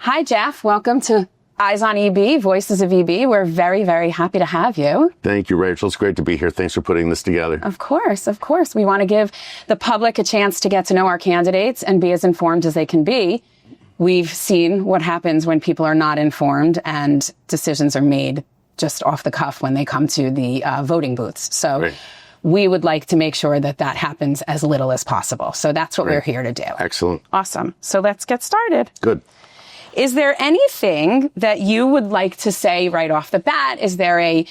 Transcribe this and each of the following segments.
Hi, Jeff. Welcome to Eyes on EB, Voices of EB. We're very, very happy to have you. Thank you, Rachel. It's great to be here. Thanks for putting this together. Of course, of course. We want to give the public a chance to get to know our candidates and be as informed as they can be. We've seen what happens when people are not informed and decisions are made just off the cuff when they come to the voting booths. So Great. We would like to make sure that that happens as little as possible. So that's what Great. We're here to do. Excellent. Awesome. So let's get started. Good. Is there anything that you would like to say right off the bat? Is there a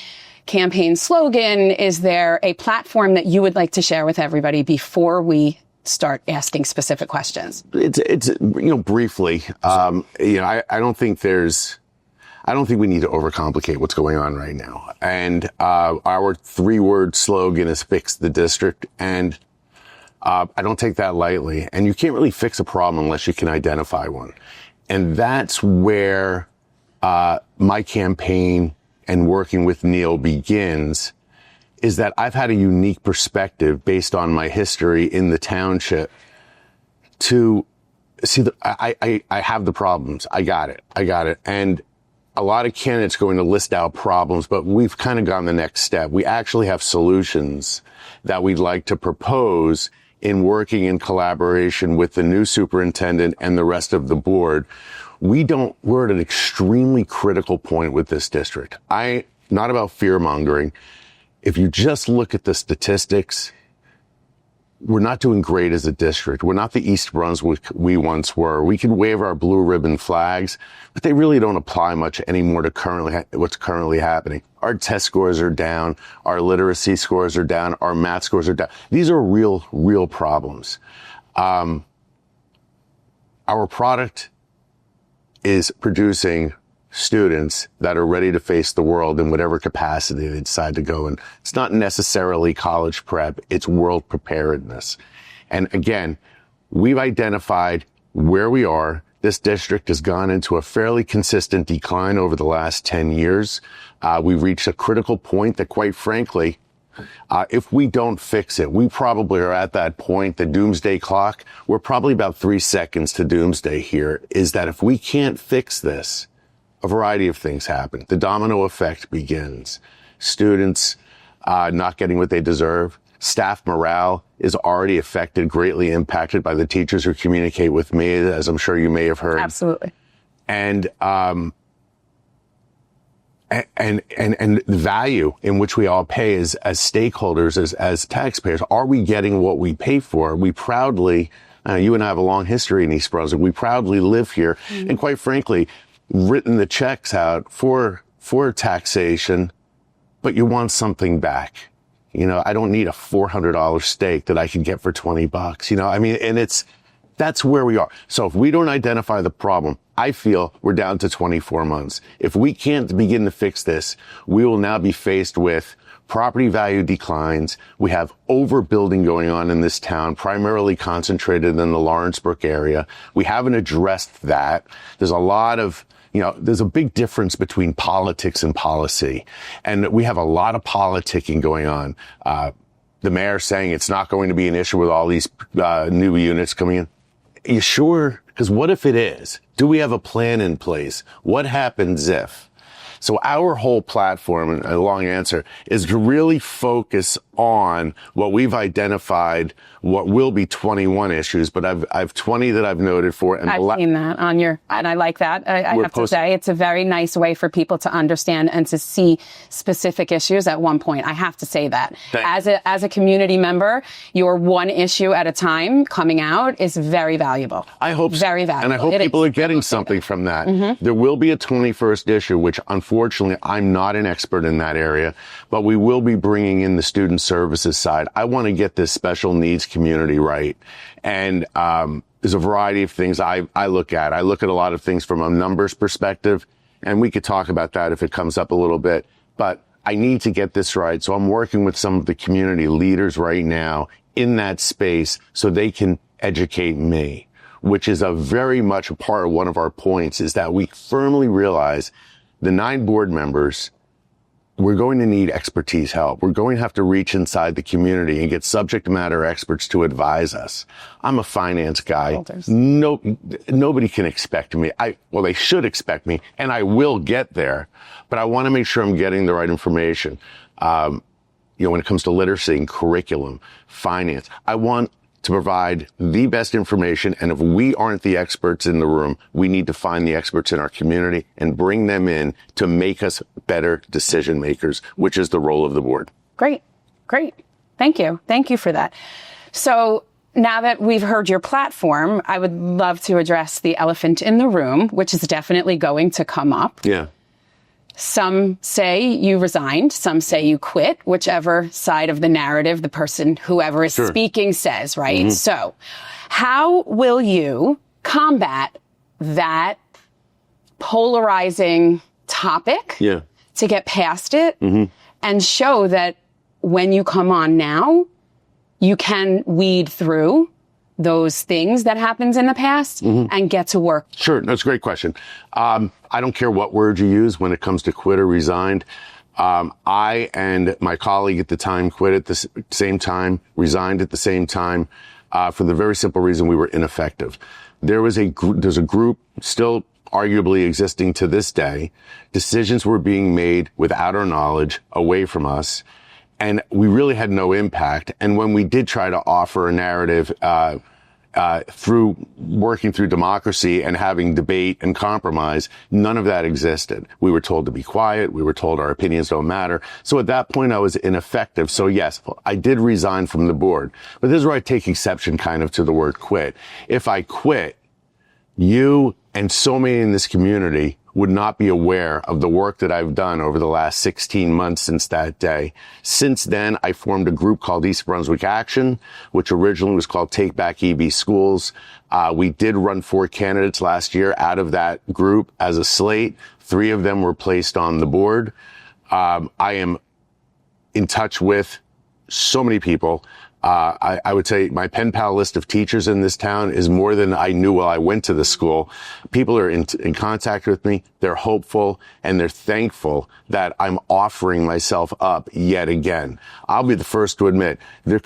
campaign slogan? Is there a platform that you would like to share with everybody before we start asking specific questions? It's briefly, I don't think we need to overcomplicate what's going on right now. And our 3-word slogan is fix the district. And I don't take that lightly. And you can't really fix a problem unless you can identify one. And that's where my campaign and working with Neil begins, is that I've had a unique perspective based on my history in the township to see I have the problems. I got it. And a lot of candidates are going to list out problems, but we've kind of gone the next step. We actually have solutions that we'd like to propose in working in collaboration with the new superintendent and the rest of the board. We're at an extremely critical point with this district. Not about fear mongering. If you just look at the statistics, we're not doing great as a district. We're not the East Brunswick we once were. We can wave our blue ribbon flags, but they really don't apply much anymore to what's currently happening. Our test scores are down. Our literacy scores are down. Our math scores are down. These are real problems. Our product is producing students that are ready to face the world in whatever capacity they decide to go in. It's not necessarily college prep, it's world preparedness. And again, we've identified where we are. This district has gone into a fairly consistent decline over the last 10 years. We've reached a critical point that, quite frankly, if we don't fix it, we probably are at that point, the doomsday clock. We're probably about 3 seconds to doomsday here, is that if we can't fix this, a variety of things happen. The domino effect begins. Students not getting what they deserve. Staff morale is already affected, greatly impacted by the teachers who communicate with me, as I'm sure you may have heard. Absolutely. And the value in which we all pay as stakeholders, as taxpayers. Are we getting what we pay for? We proudly, you and I have a long history in East Brunswick. We proudly live here. Mm-hmm. And quite frankly, written the checks out for taxation, but you want something back. I don't need a $400 steak that I can get for $20. And that's where we are. So if we don't identify the problem, I feel we're down to 24 months. If we can't begin to fix this, we will now be faced with property value declines. We have overbuilding going on in this town, primarily concentrated in the Lawrenceburg area. We haven't addressed that. There's a lot of there's a big difference between politics and policy. And we have a lot of politicking going on. The mayor saying it's not going to be an issue with all these new units coming in. Are you sure? Because what if it is? Do we have a plan in place? What happens if? So our whole platform, and a long answer, is to really focus on what we've identified, what will be 21 issues, but I've 20 that I've noted for. And I've seen that on and I like that. I have to say, it's a very nice way for people to understand and to see specific issues at one point. I have to say that. As a community member, your one issue at a time coming out is very valuable. I hope very valuable. And I hope people are getting something from that. Mm-hmm. There will be a 21st issue, which unfortunately I'm not an expert in that area, but we will be bringing in the student services side. I want to get this special needs community right. And there's a variety of things I look at. I look at a lot of things from a numbers perspective, and we could talk about that if it comes up a little bit. But I need to get this right. So I'm working with some of the community leaders right now in that space so they can educate me, which is a very much a part of one of our points, is that we firmly realize the 9 board members, we're going to need expertise help. We're going to have to reach inside the community and get subject matter experts to advise us. I'm a finance guy. Nobody can expect me. Well, they should expect me, and I will get there, but I want to make sure I'm getting the right information. When it comes to literacy and curriculum, finance, I want to provide the best information. And if we aren't the experts in the room, we need to find the experts in our community and bring them in to make us better decision makers, which is the role of the board. Great. Thank you. Thank you for that. So now that we've heard your platform, I would love to address the elephant in the room, which is definitely going to come up. Yeah. Some say you resigned, some say you quit, whichever side of the narrative the person, whoever is speaking, says, right? Mm-hmm. So how will you combat that polarizing topic to get past it and show that when you come on now, you can weed through those things that happens in the past and get to work? Sure. That's a great question. I don't care what word you use when it comes to quit or resigned. I and my colleague at the time quit at the same time, resigned at the same time, for the very simple reason we were ineffective. There's a group still arguably existing to this day. Decisions were being made without our knowledge, away from us, and we really had no impact. And when we did try to offer a narrative, through working through democracy and having debate and compromise, none of that existed. We were told to be quiet. We were told our opinions don't matter. So at that point, I was ineffective. So yes, I did resign from the board. But this is where I take exception kind of to the word quit. If I quit, you and so many in this community would not be aware of the work that I've done over the last 16 months since that day. Since then, I formed a group called East Brunswick Action, which originally was called Take Back EB Schools. We did run 4 candidates last year out of that group as a slate. 3 of them were placed on the board. I am in touch with so many people. I would say my pen pal list of teachers in this town is more than I knew while I went to the school. People are in contact with me. They're hopeful and they're thankful that I'm offering myself up yet again. I'll be the first to admit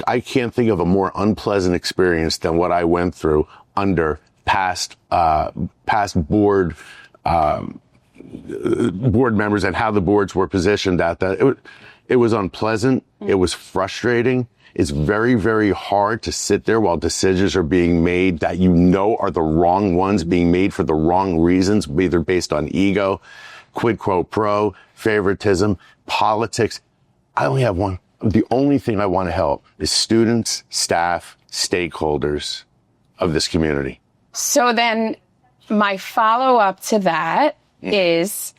I can't think of a more unpleasant experience than what I went through under past board members and how the boards were positioned at that. It was unpleasant. It was frustrating. It's very, very hard to sit there while decisions are being made that you know are the wrong ones, being made for the wrong reasons, either based on ego, quid pro quo, favoritism, politics. I only have one. The only thing I want to help is students, staff, stakeholders of this community. So then my follow-up to that is,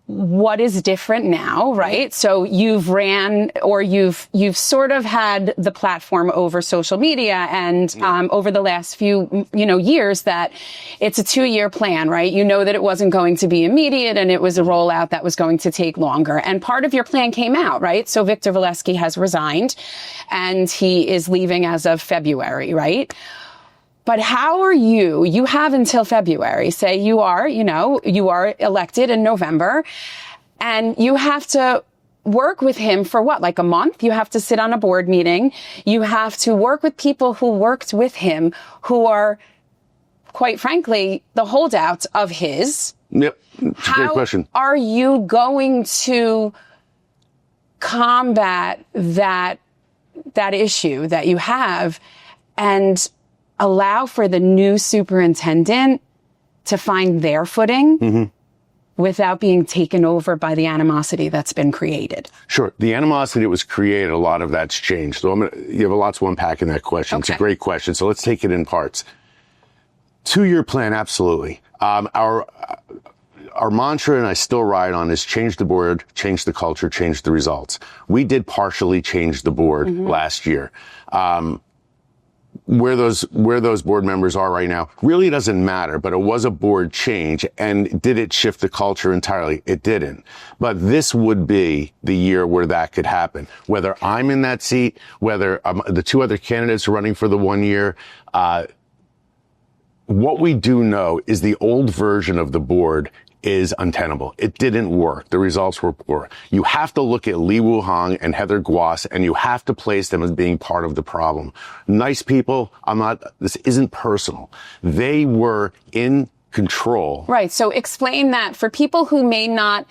what is different now, right? So you've ran, or you've sort of had the platform over social media and over the last few years that it's a 2-year plan, right? You know that it wasn't going to be immediate and it was a rollout that was going to take longer. And part of your plan came out, right? So Victor Valesky has resigned and he is leaving as of February, right? But how are you have until February, say you are elected in November, and you have to work with him for what, like a month? You have to sit on a board meeting. You have to work with people who worked with him, who are, quite frankly, the holdouts of his. Yep. That's a great question. How are you going to combat that issue that you have and allow for the new superintendent to find their footing without being taken over by the animosity that's been created? Sure. The animosity that was created, a lot of that's changed. So you have a lot to unpack in that question. Okay. It's a great question. So let's take it in parts. 2-year plan, absolutely. Our mantra, and I still ride on, is change the board, change the culture, change the results. We did partially change the board last year. Where those board members are right now really doesn't matter, but it was a board change. And did it shift the culture entirely? It didn't. But this would be the year where that could happen. Whether I'm in that seat, whether the 2 other candidates are running for the 1 year, what we do know is the old version of the board is untenable. It didn't work. The results were poor. You have to look at Li Wuhang and Heather Guas, and you have to place them as being part of the problem. Nice people, this isn't personal. They were in control. Right. So explain that for people who may not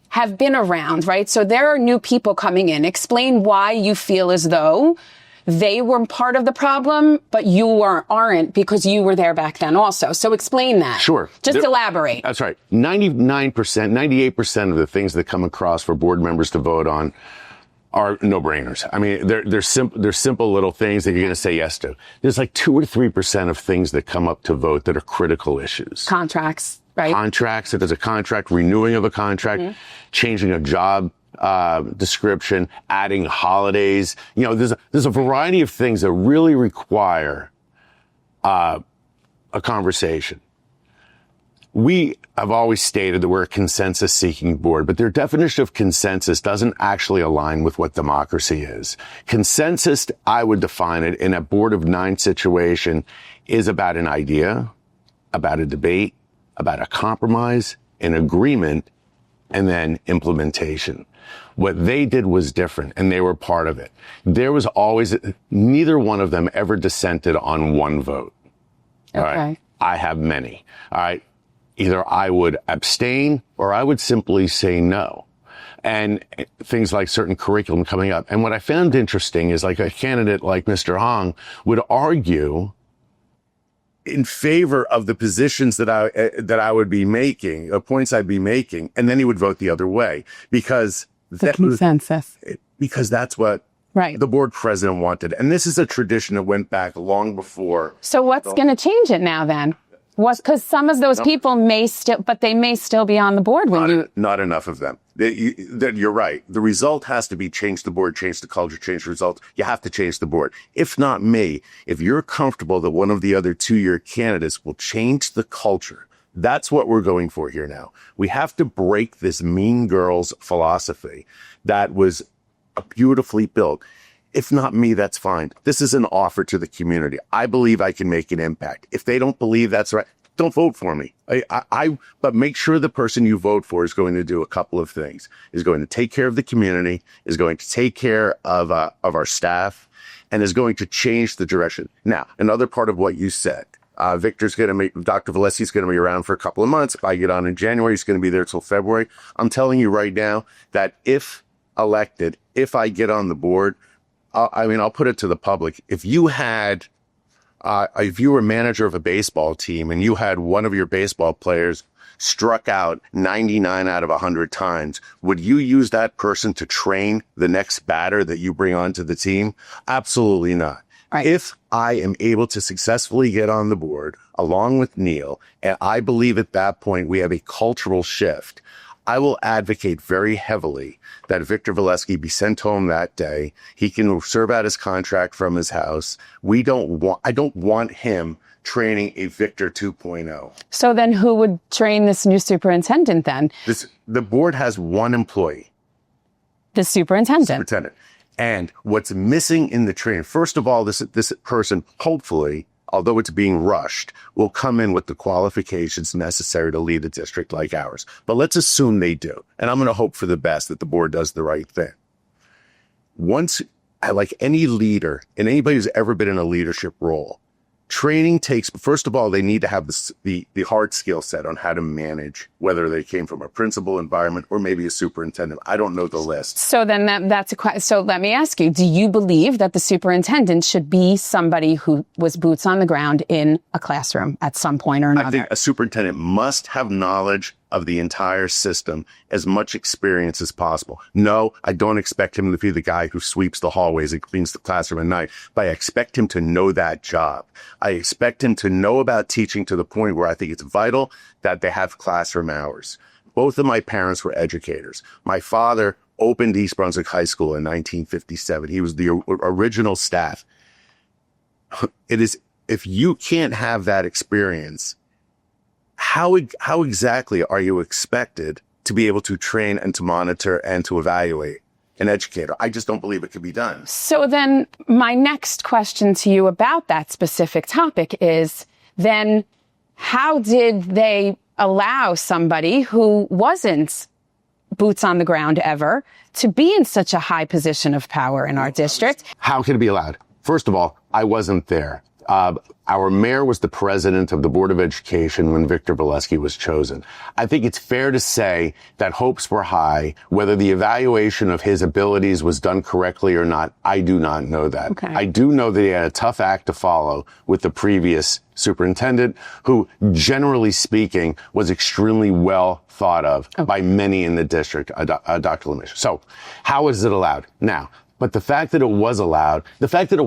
have been around, right? So there are new people coming in. Explain why you feel as though they were part of the problem, but you aren't because you were there back then also. So explain that. Sure. Just elaborate. That's right. 99%, 98% of the things that come across for board members to vote on are no-brainers. I mean, they're simple little things that you're going to say yes to. There's like 2 or 3% of things that come up to vote that are critical issues. Contracts, right? Contracts, if there's a contract, renewing of a contract, changing a job description, adding holidays. There's a variety of things that really require a conversation. We have always stated that we're a consensus-seeking board, but their definition of consensus doesn't actually align with what democracy is. Consensus, I would define it in a board of 9 situation, is about an idea, about a debate, about a compromise, an agreement, and then implementation. What they did was different, and they were part of it. There was always, neither one of them ever dissented on one vote. Okay. All right? I have many. All right. Either I would abstain or I would simply say no. And things like certain curriculum coming up. And what I found interesting is like a candidate like Mr. Hong would argue in favor of the positions that I would be making, points I'd be making, and then he would vote the other way because consensus. Because that's what the board president wanted. And this is a tradition that went back long before. So what's going to change it now then? Because some of those people may still be on the board not enough of them. You're right. The result has to be change the board, change the culture, change the results. You have to change the board. If not me, if you're comfortable that one of the other 2-year candidates will change the culture, that's what we're going for here now. We have to break this mean girls philosophy that was beautifully built. If not me, that's fine. This is an offer to the community. I believe I can make an impact. If they don't believe that's right, don't vote for me. But make sure the person you vote for is going to do a couple of things. Is going to take care of the community, is going to take care of our staff, and is going to change the direction. Now, another part of what you said, Dr. Valesi's going to be around for a couple of months. If I get on in January, he's going to be there till February. I'm telling you right now that if elected, if I get on the board, I'll put it to the public. If you were manager of a baseball team and you had one of your baseball players struck out 99 out of 100 times, would you use that person to train the next batter that you bring onto the team? Absolutely not. Right. If I am able to successfully get on the board along with Neil, and I believe at that point we have a cultural shift, I will advocate very heavily that Victor Valesky be sent home that day. He can serve out his contract from his house. I don't want him training a Victor 2.0. So then who would train this new superintendent then? The board has one employee. The superintendent. And what's missing in the training, first of all, this person, hopefully, although it's being rushed, will come in with the qualifications necessary to lead a district like ours. But let's assume they do. And I'm going to hope for the best that the board does the right thing. Once, like any leader, and anybody who's ever been in a leadership role, training takes, first of all, they need to have the hard skill set on how to manage, whether they came from a principal environment or maybe a superintendent. I don't know the list. So then that's a question. So let me ask you, do you believe that the superintendent should be somebody who was boots on the ground in a classroom at some point or another? I think a superintendent must have knowledge of the entire system, as much experience as possible. No, I don't expect him to be the guy who sweeps the hallways and cleans the classroom at night, but I expect him to know that job. I expect him to know about teaching to the point where I think it's vital that they have classroom hours. Both of my parents were educators. My father opened East Brunswick High School in 1957. He was the original staff. If you can't have that experience, how exactly are you expected to be able to train and to monitor and to evaluate an educator? I just don't believe it could be done. So then my next question to you about that specific topic is then how did they allow somebody who wasn't boots on the ground ever to be in such a high position of power in our district. How can it be allowed? First of all, I wasn't there. Our mayor was the president of the Board of Education when Victor Valesky was chosen. I think it's fair to say that hopes were high. Whether the evaluation of his abilities was done correctly or not, I do not know that. Okay. I do know that he had a tough act to follow with the previous superintendent, who, generally speaking, was extremely well thought of by many in the district, Dr. Lemish. So how is it allowed? Now, but the fact that it was allowed, the fact that it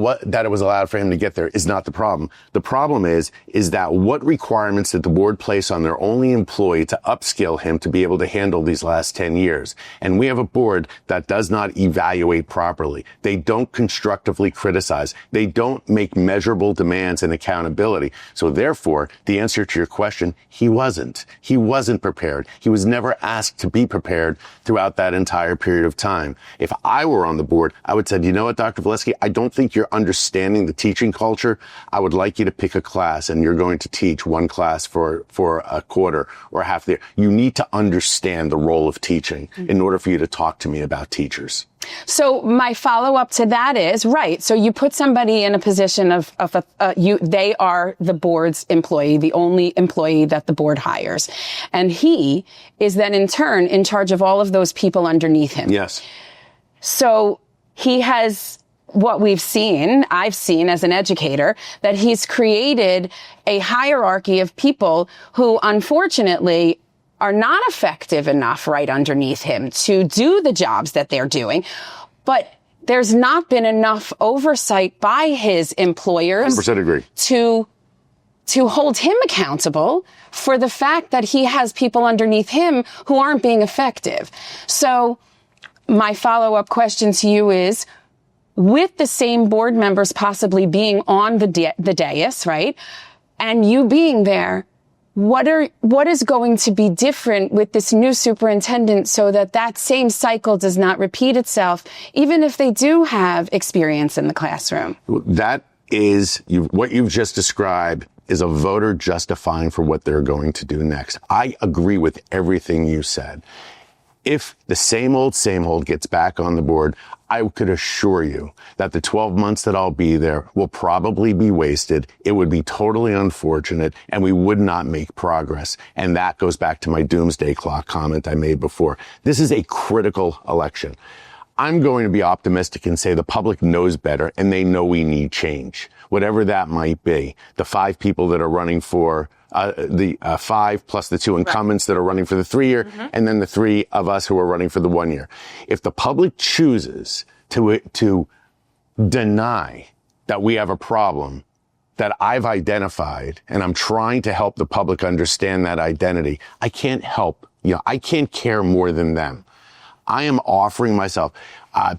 was allowed for him to get there is not the problem. The problem is that what requirements did the board place on their only employee to upskill him to be able to handle these last 10 years? And we have a board that does not evaluate properly. They don't constructively criticize. They don't make measurable demands and accountability. So therefore, the answer to your question, he wasn't. He wasn't prepared. He was never asked to be prepared throughout that entire period of time. If I were on the board, I would say, you know what, Dr. Valesky, I don't think you're understanding the teaching culture. I would like you to pick a class, and you're going to teach one class for a quarter or half the year. You need to understand the role of teaching in order for you to talk to me about teachers. So my follow-up to that is, right, so you put somebody in a position they are the board's employee, the only employee that the board hires. And he is then in turn in charge of all of those people underneath him. Yes. So he has, I've seen as an educator, that he's created a hierarchy of people who unfortunately are not effective enough right underneath him to do the jobs that they're doing. But there's not been enough oversight by his employers 100% agree. to hold him accountable for the fact that he has people underneath him who aren't being effective. So my follow-up question to you is, with the same board members possibly being on the dais, right, and you being there, what is going to be different with this new superintendent so that same cycle does not repeat itself, even if they do have experience in the classroom? That is, what you've just described is a voter justifying for what they're going to do next. I agree with everything you said. If the same old gets back on the board, I could assure you that the 12 months that I'll be there will probably be wasted. It would be totally unfortunate, and we would not make progress. And that goes back to my doomsday clock comment I made before. This is a critical election. I'm going to be optimistic and say the public knows better, and they know we need change, whatever that might be. The 5 people that are running for the 5 plus the 2 incumbents that are running for the 3-year, and then the 3 of us who are running for the 1 year. If the public chooses to deny that we have a problem that I've identified, and I'm trying to help the public understand that identity, I can't help, I can't care more than them. I am offering myself.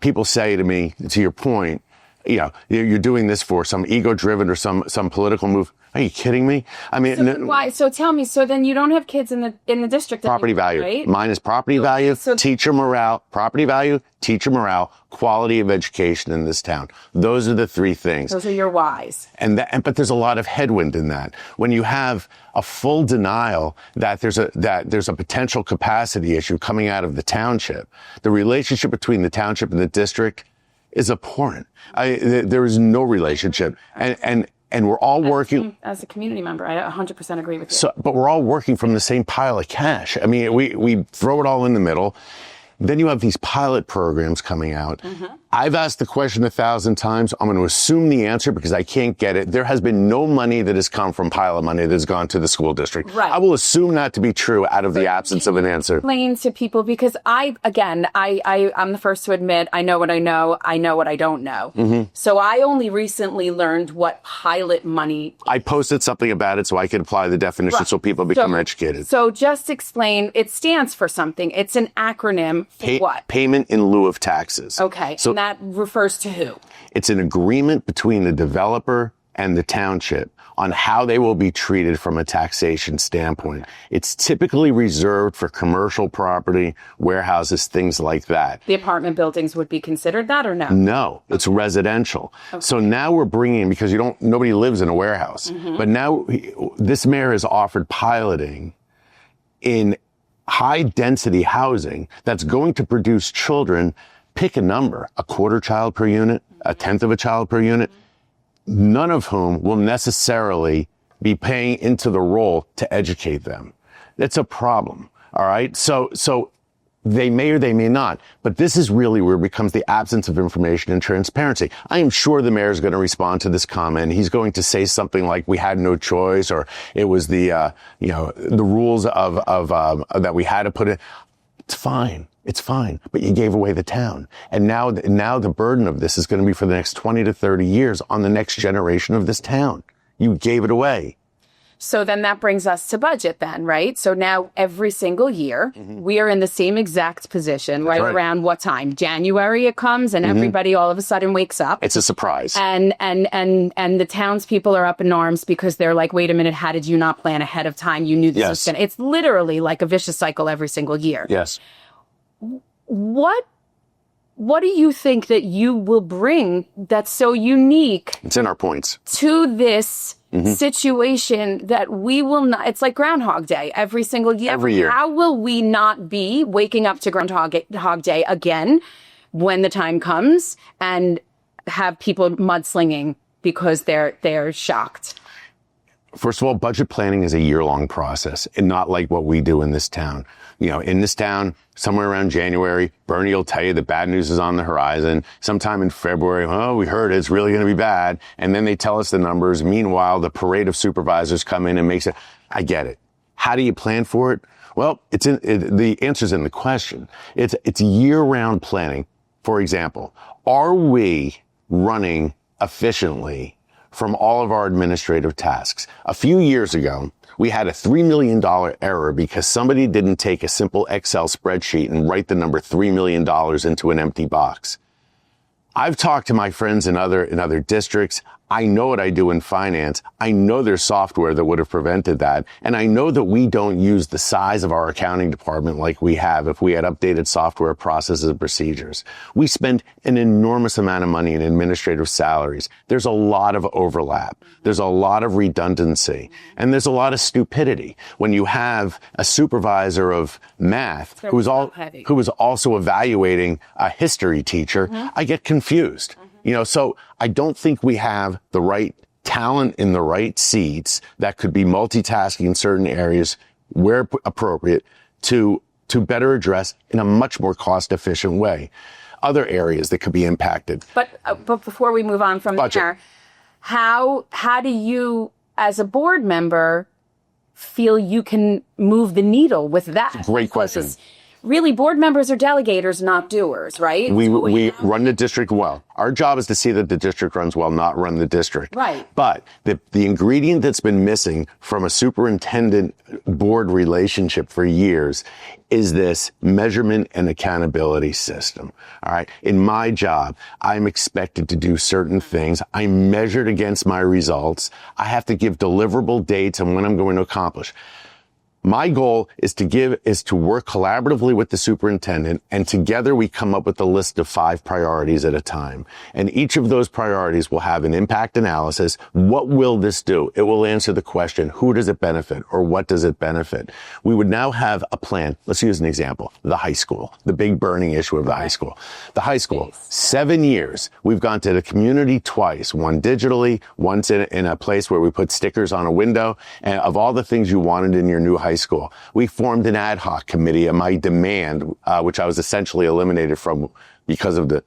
People say to me, to your point, you're doing this for some ego-driven or some political move. Are you kidding me? I mean, so why? So tell me. So then you don't have kids in the district. Property anymore, value. Right? Mine is property value, teacher morale, property value, teacher morale, quality of education in this town. Those are the 3 things. Those are your whys. But there's a lot of headwind in that. When you have a full denial that there's a potential capacity issue coming out of the township, the relationship between the township and the district is abhorrent. There is no relationship, and we're all working as a community member. I 100% agree with you. So, but we're all working from the same pile of cash. I mean, we throw it all in the middle. Then you have these pilot programs coming out. I've asked the question 1,000 times. I'm going to assume the answer because I can't get it. There has been no money that has come from pilot money that has gone to the school district. Right. I will assume that to be true out of the absence of an answer. Explain to people, because I'm the first to admit, I know what I know what I don't know. So I only recently learned what pilot money. I posted something about it so I could apply the definition so people become educated. So just explain, it stands for something. It's an acronym for what? Payment in lieu of taxes. Okay. So that refers to who? It's an agreement between the developer and the township on how they will be treated from a taxation standpoint. It's typically reserved for commercial property, warehouses, things like that. The apartment buildings would be considered that or no? No, it's residential. Okay. So now we're bringing, because nobody lives in a warehouse, but now this mayor has offered piloting in high density housing that's going to produce children, pick a number, a quarter child per unit, a tenth of a child per unit, none of whom will necessarily be paying into the role to educate them. That's a problem. All right. So they may or they may not, but this is really where it becomes the absence of information and transparency. I am sure the mayor is going to respond to this comment. He's going to say something like, we had no choice, or it was the rules of that we had to put it. It's fine. It's fine. But you gave away the town. And now the burden of this is going to be for the next 20 to 30 years on the next generation of this town. You gave it away. So then that brings us to budget then, right? So now every single year, we are in the same exact position right around what time? January it comes and everybody all of a sudden wakes up. It's a surprise. And the townspeople are up in arms because they're like, wait a minute, how did you not plan ahead of time? You knew this was going to... It's literally like a vicious cycle every single year. Yes. What do you think that you will bring that's so unique? It's in our points. To this situation that we will not, it's like Groundhog Day every single year. Every year. How will we not be waking up to Groundhog Day again when the time comes and have people mudslinging because they're shocked? First of all, budget planning is a year-long process and not like what we do in this town. In this town, somewhere around January, Bernie will tell you the bad news is on the horizon. Sometime in February, we heard it's really going to be bad. And then they tell us the numbers. Meanwhile, the parade of supervisors come in and makes it. I get it. How do you plan for it? Well, the answer's in the question. It's year-round planning. For example, are we running efficiently from all of our administrative tasks? A few years ago, we had a $3 million error because somebody didn't take a simple Excel spreadsheet and write the number $3 million into an empty box. I've talked to my friends in other districts. I know what I do in finance. I know there's software that would have prevented that. And I know that we don't use the size of our accounting department like we have if we had updated software processes and procedures. We spend an enormous amount of money in administrative salaries. There's a lot of overlap. There's a lot of redundancy. And there's a lot of stupidity. When you have a supervisor of math who was also evaluating a history teacher, I get confused. So I don't think we have the right talent in the right seats that could be multitasking in certain areas where appropriate to better address in a much more cost efficient way other areas that could be impacted. But before we move on from there, how do you, as a board member, feel you can move the needle with that? Great question. Really, board members are delegators, not doers, right? We run the district well. Our job is to see that the district runs well, not run the district. Right. But the ingredient that's been missing from a superintendent board relationship for years is this measurement and accountability system. All right. In my job, I'm expected to do certain things. I'm measured against my results. I have to give deliverable dates on when I'm going to accomplish. My goal is to work collaboratively with the superintendent, and together we come up with a list of 5 priorities at a time. And each of those priorities will have an impact analysis. What will this do? It will answer the question, who does it benefit or what does it benefit? We would now have a plan. Let's use an example. The high school, the big burning issue of the high school. The high school, 7 years. We've gone to the community twice, one digitally, once in a place where we put stickers on a window, and of all the things you wanted in your new high school. We formed an ad hoc committee at my demand, which I was essentially eliminated from because of the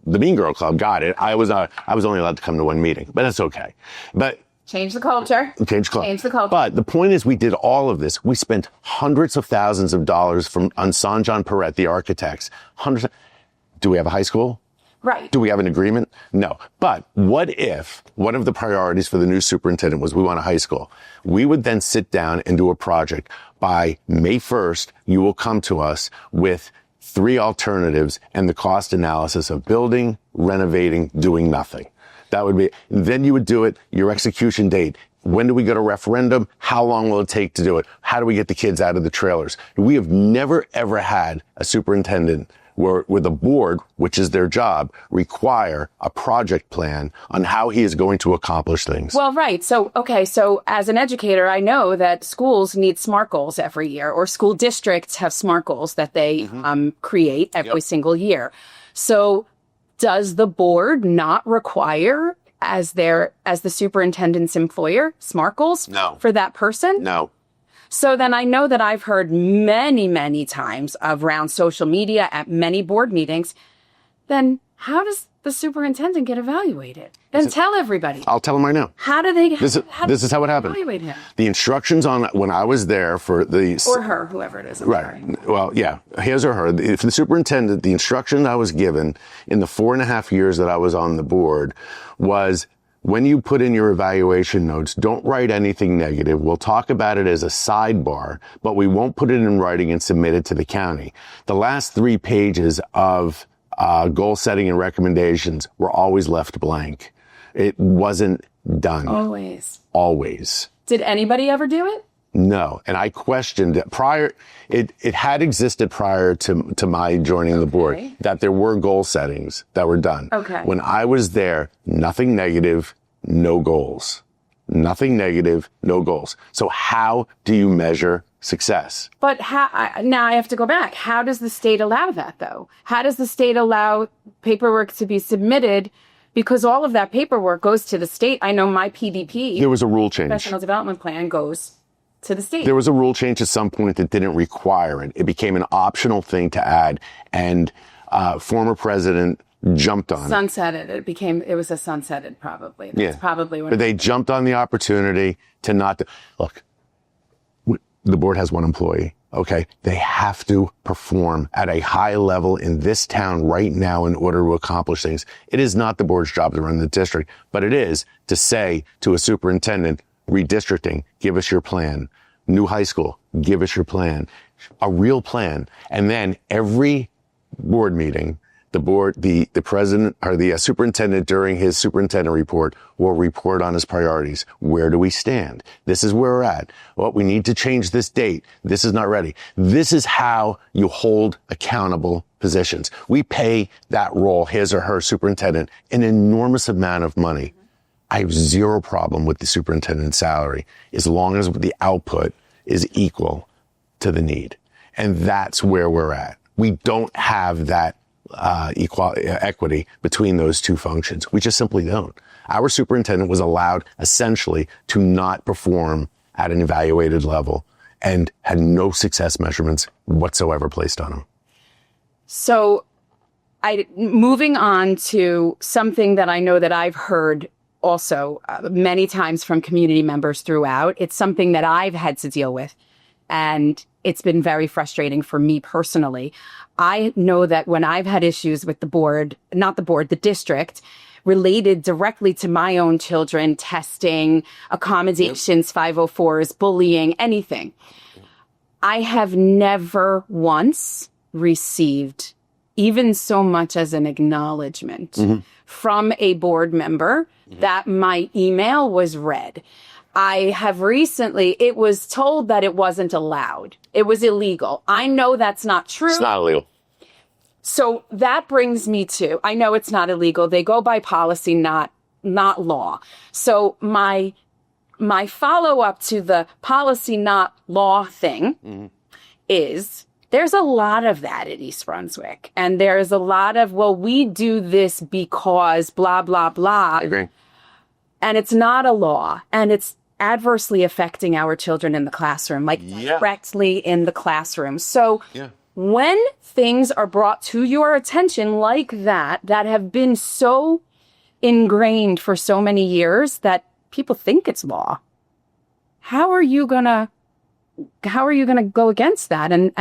Mean Girl Club. Got it. I was only allowed to come to one meeting, but that's okay. But change the culture. Change the culture. But the point is, we did all of this. We spent hundreds of thousands of dollars on Sanjan Perret, the architects. Do we have a high school? Right. Do we have an agreement? No. But what if one of the priorities for the new superintendent was we want a high school? We would then sit down and do a project. By May 1st, you will come to us with 3 alternatives and the cost analysis of building, renovating, doing nothing. That would be, then you would do it, your execution date. When do we go to referendum? How long will it take to do it? How do we get the kids out of the trailers? We have never, ever had a superintendent where the board, which is their job, require a project plan on how he is going to accomplish things. Well, right. So, okay. So as an educator, I know that schools need SMART goals every year, or school districts have SMART goals that they create every single year. So does the board not require, as the superintendent's employer, SMART goals for that person? No. So then I know that I've heard many, many times around social media at many board meetings, then how does the superintendent get evaluated? Then tell everybody. I'll tell them right now. How do they This is how it happened. evaluate him? The instructions on when I was there for the... Or her, whoever it is. I'm Right. sorry. Well, yeah, his or her. For the superintendent, the instruction I was given in the 4.5 years that I was on the board was, when you put in your evaluation notes, don't write anything negative. We'll talk about it as a sidebar, but we won't put it in writing and submit it to the county. The last 3 pages of goal setting and recommendations were always left blank. It wasn't done. Always. Did anybody ever do it? No. And I questioned it prior. It had existed prior to my joining the board, that there were goal settings that were done. Okay. When I was there, nothing negative, no goals. Nothing negative, no goals. So how do you measure success? But now I have to go back. How does the state allow that, though? How does the state allow paperwork to be submitted? Because all of that paperwork goes to the state. I know my PDP, There was a rule change. professional development plan, goes to the state. There was a rule change at some point that didn't require it. It became an optional thing to add, and former president jumped on it. Sunsetted. It was a sunsetted, probably. That's probably what But they jumped on the opportunity to not... Look, the board has one employee, okay? They have to perform at a high level in this town right now in order to accomplish things. It is not the board's job to run the district, but it is to say to a superintendent, redistricting, give us your plan. New high school, give us your plan. A real plan. And then every board meeting, the president or the superintendent during his superintendent report will report on his priorities. Where do we stand? This is where we're at. Well, we need to change this date. This is not ready. This is how you hold accountable positions. We pay that role, his or her superintendent, an enormous amount of money. I have zero problem with the superintendent's salary as long as the output is equal to the need. And that's where we're at. We don't have that equity between those two functions. We just simply don't. Our superintendent was allowed essentially to not perform at an evaluated level and had no success measurements whatsoever placed on him. So moving on to something that I know that I've heard also many times from community members throughout. It's something that I've had to deal with, and it's been very frustrating for me personally. I know that when I've had issues with the district, related directly to my own children, testing, accommodations, 504s, bullying, anything, I have never once received even so much as an acknowledgement from a board member that my email was read. I have recently, it was told that it wasn't allowed. It was illegal. I know that's not true. It's not illegal. So that brings me to, I know it's not illegal. They go by policy, not law. So my follow-up to the policy, not law thing is, there's a lot of that in East Brunswick. And there's a lot of, well, we do this because blah, blah, blah. I agree. And it's not a law. And it's adversely affecting our children in the classroom, directly in the classroom. So when things are brought to your attention like that have been so ingrained for so many years that people think it's law, how are you going to go against that and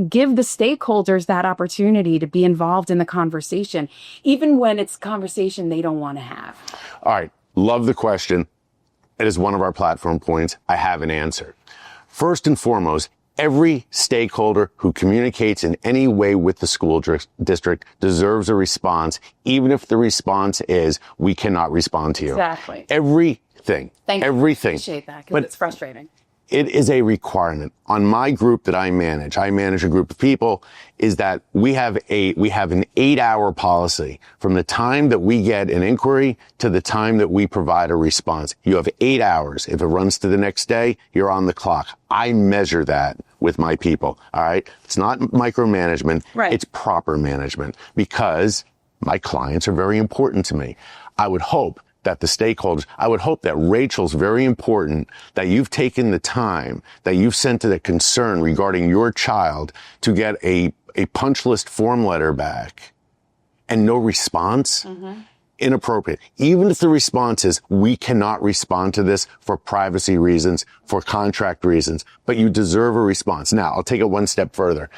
give the stakeholders that opportunity to be involved in the conversation, even when it's conversation they don't want to have? All right. Love the question. It is one of our platform points. I have an answer. First and foremost, every stakeholder who communicates in any way with the school district deserves a response, even if the response is, we cannot respond to you. Exactly. Everything. Thank you. Everything. I appreciate that, because it's frustrating. It is a requirement on my group that I manage a group of people, is that we have an 8-hour policy from the time that we get an inquiry to the time that we provide a response. You have 8 hours. If it runs to the next day, you're on the clock. I measure that with my people. All right. It's not micromanagement. Right. It's proper management, because my clients are very important to me. I would hope that the stakeholders, I would hope that Rachel's very important, that you've taken the time, that you've sent a concern regarding your child to get a punch list form letter back and no response. Inappropriate. Even if the response is, we cannot respond to this for privacy reasons, for contract reasons, but you deserve a response. Now, I'll take it one step further.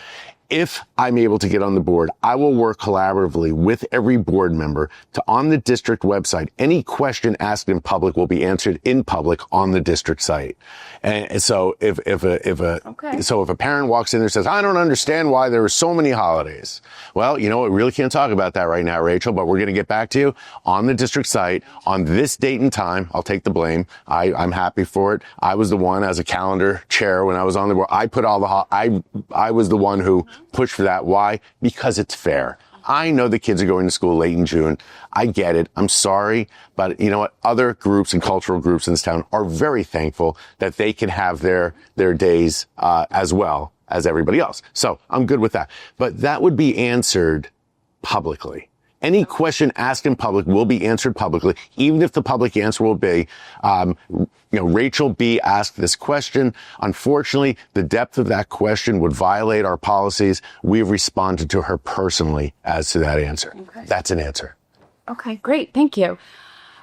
If I'm able to get on the board, I will work collaboratively with every board member to, on the district website, any question asked in public will be answered in public on the district site. And so if a parent walks in there and says, I don't understand why there are so many holidays. Well, you know, we really can't talk about that right now, Rachel, but we're going to get back to you on the district site on this date and time. I'll take the blame. I'm happy for it. I was the one, as a calendar chair when I was on the board, I put all the, I was the one who push for that. Why? Because it's fair. I know the kids are going to school late in June. I get it. I'm sorry. But you know what? Other groups and cultural groups in this town are very thankful that they can have their days, as well as everybody else. So I'm good with that. But that would be answered publicly. Any question asked in public will be answered publicly, even if the public answer will be, Rachel B. asked this question. Unfortunately, the depth of that question would violate our policies. We've responded to her personally as to that answer. Okay. That's an answer. Okay, great. Thank you.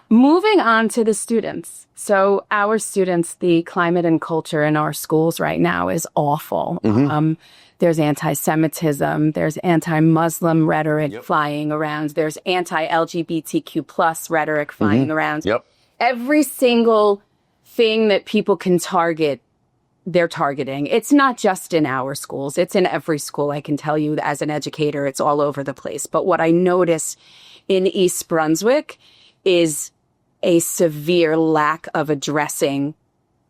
Moving on to the students. So our students, the climate and culture in our schools right now is awful. There's anti-Semitism, there's anti-Muslim rhetoric flying around, there's anti-LGBTQ plus rhetoric flying around. Every single thing that people can target, they're targeting. It's not just in our schools, it's in every school. I can tell you as an educator, it's all over the place. But what I notice in East Brunswick is a severe lack of addressing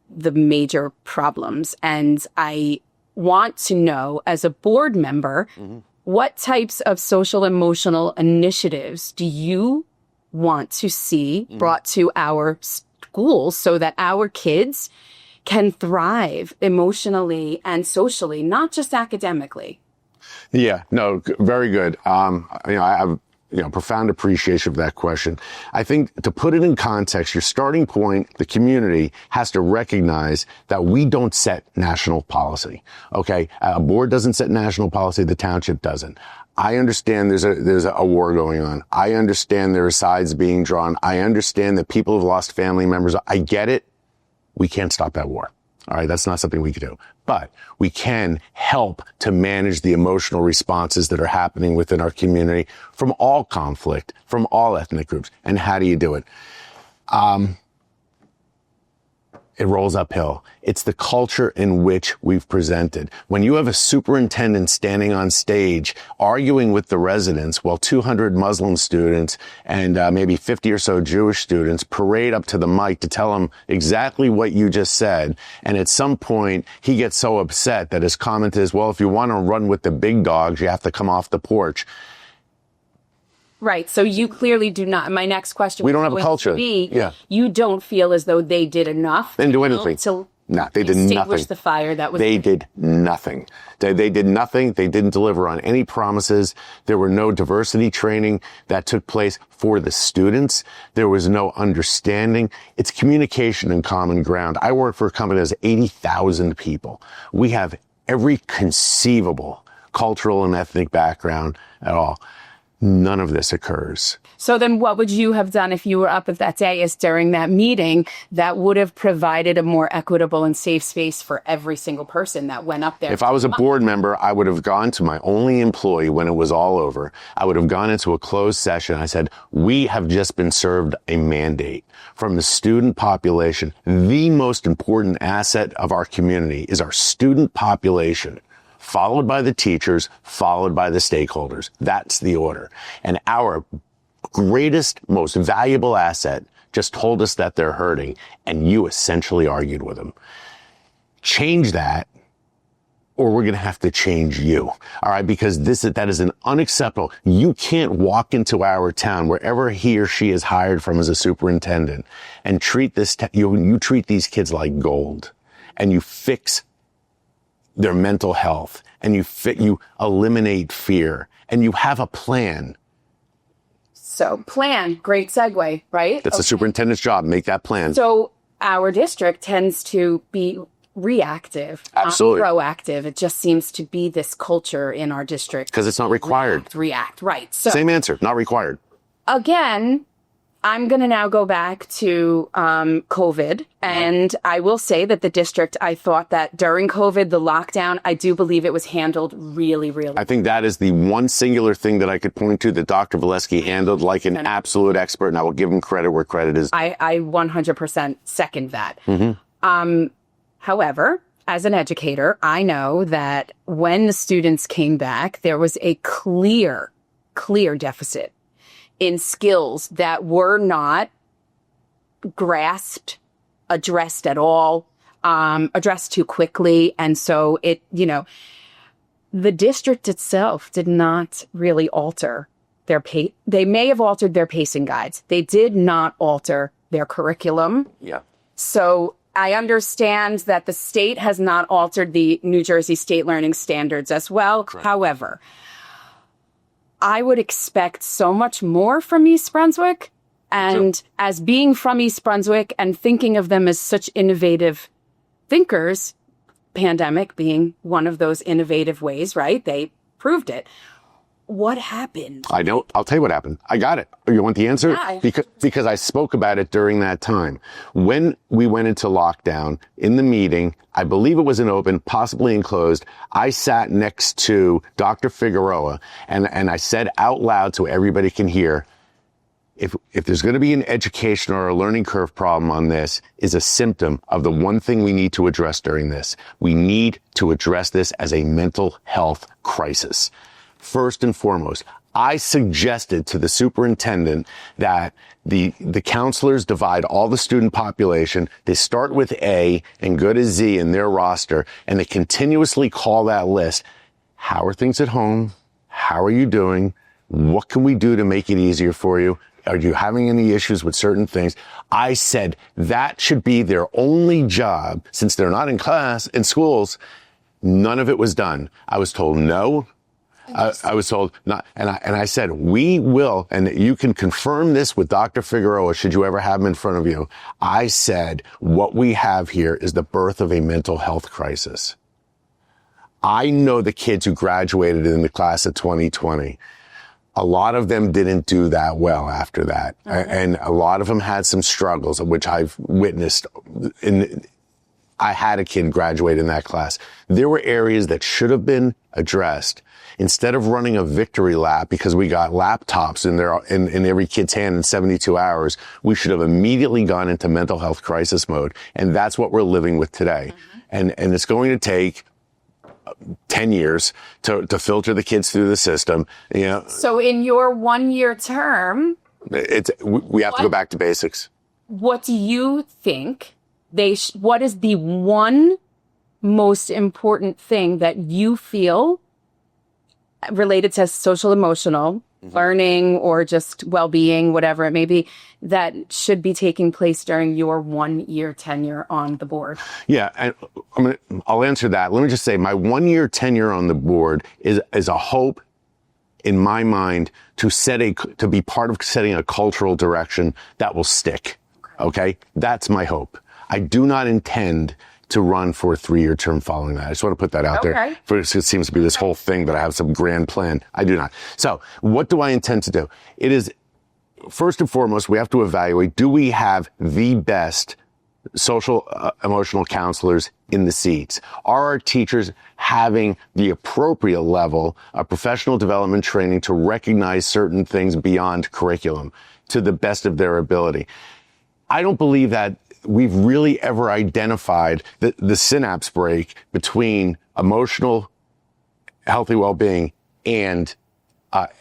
the major problems. And I want to know, as a board member, what types of social emotional initiatives do you want to see brought to our schools so that our kids can thrive emotionally and socially, not just academically? Yeah, no, very good. I have profound appreciation for that question. I think, to put it in context, your starting point, the community has to recognize that we don't set national policy. Okay. A board doesn't set national policy. The township doesn't. I understand there's a war going on. I understand there are sides being drawn. I understand that people have lost family members. I get it. We can't stop that war. All right. That's not something we can do, but we can help to manage the emotional responses that are happening within our community from all conflict, from all ethnic groups. And how do you do it? It rolls uphill. It's the culture in which we've presented. When you have a superintendent standing on stage arguing with the residents while 200 Muslim students and maybe 50 or so Jewish students parade up to the mic to tell him exactly what you just said, and at some point he gets so upset that his comment is, well, if you want to run with the big dogs, you have to come off the porch. Right. So you clearly do not. My next question. We don't have a culture. You don't feel as though they did enough. They didn't do anything. No, they did nothing. Extinguish the fire that was. They did nothing. They did nothing. They didn't deliver on any promises. There were no diversity training that took place for the students. There was no understanding. It's communication and common ground. I work for a company that has 80,000 people. We have every conceivable cultural and ethnic background at all. None of this occurs. So then what would you have done if you were up at that dais during that meeting that would have provided a more equitable and safe space for every single person that went up there? If I was a board member, I would have gone to my only employee when it was all over. I would have gone into a closed session. I said, we have just been served a mandate from the student population. The most important asset of our community is our student population, followed by the teachers, followed by the stakeholders. That's the order. And our greatest, most valuable asset just told us that they're hurting, and you essentially argued with them. change that, or we're going to have to change you. All right. Because that is an unacceptable. You can't walk into our town, wherever he or she is hired from as a superintendent, and treat you treat these kids like gold, and you fix their mental health, and you eliminate fear, and you have a plan. So plan, great segue, right? That's the superintendent's job. Make that plan. So our district tends to be reactive, absolutely, not proactive. It just seems to be this culture in our district. Because it's not required. React, right. So same answer, not required. Again, I'm going to now go back to COVID. And I will say that the district, I thought that during COVID, the lockdown, I do believe it was handled really, really I think that is the one singular thing that I could point to that Dr. Valesky handled like an absolute expert, and I will give him credit where credit is. I 100% second that. However, as an educator, I know that when the students came back, there was a clear deficit in skills that were not grasped, addressed at all, addressed too quickly. And so the district itself did not really alter their they may have altered their pacing guides. They did not alter their curriculum. Yeah. So I understand that the state has not altered the New Jersey state learning standards as well. Correct. However, I would expect so much more from East Brunswick. And as being from East Brunswick and thinking of them as such innovative thinkers, pandemic being one of those innovative ways, right? They proved it. What happened? I know. I'll tell you what happened. I got it. You want the answer? Yeah. Because I spoke about it during that time. When we went into lockdown, in the meeting, I believe it was an open, possibly enclosed, I sat next to Dr. Figueroa, and I said out loud so everybody can hear, if there's going to be an education or a learning curve problem on this, is a symptom of the one thing we need to address during this. We need to address this as a mental health crisis. First and foremost, I suggested to the superintendent that the counselors divide all the student population. They start with A and go to Z in their roster, and they continuously call that list. How are things at home? How are you doing? What can we do to make it easier for you? Are you having any issues with certain things? I said that should be their only job, since they're not in class, in schools. None of it was done. I was told no. I was told not, and I said, we will, and you can confirm this with Dr. Figueroa, should you ever have him in front of you. I said, what we have here is the birth of a mental health crisis. I know the kids who graduated in the class of 2020. A lot of them didn't do that well after that. And a lot of them had some struggles, which I've witnessed. I had a kid graduate in that class. There were areas that should have been addressed. Instead of running a victory lap because we got laptops in every kid's hand in 72 hours, we should have immediately gone into mental health crisis mode. And that's what we're living with today. And it's going to take 10 years to filter the kids through the system. So in your 1-year term, we have to go back to basics. What do you think what is the one most important thing that you feel related to social emotional learning or just well-being, whatever it may be, that should be taking place during your 1-year tenure on the board? Yeah, and I'll answer that. Let me just say my 1-year tenure on the board is a hope in my mind to be part of setting a cultural direction that will stick. Okay? That's my hope. I do not intend to run for a 3-year term following that. I just want to put that out there. It seems to be this whole thing that I have some grand plan. I do not. So what do I intend to do? It is, first and foremost, we have to evaluate, do we have the best social emotional counselors in the seats? Are our teachers having the appropriate level of professional development training to recognize certain things beyond curriculum to the best of their ability? I don't believe that we've really ever identified the synapse break between emotional healthy well-being and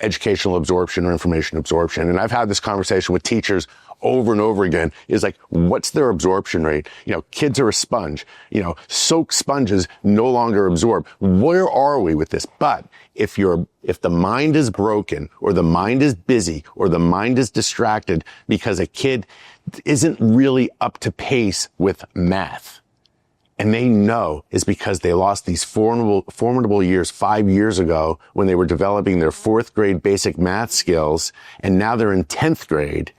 educational absorption or information absorption. And I've had this conversation with teachers over and over again is like, what's their absorption rate? Kids are a sponge. Soaked sponges no longer absorb. Where are we with this? But if the mind is broken, or the mind is busy, or the mind is distracted because a kid isn't really up to pace with math, and they know is because they lost these formidable years 5 years ago when they were developing their 4th grade basic math skills, and now they're in 10th grade,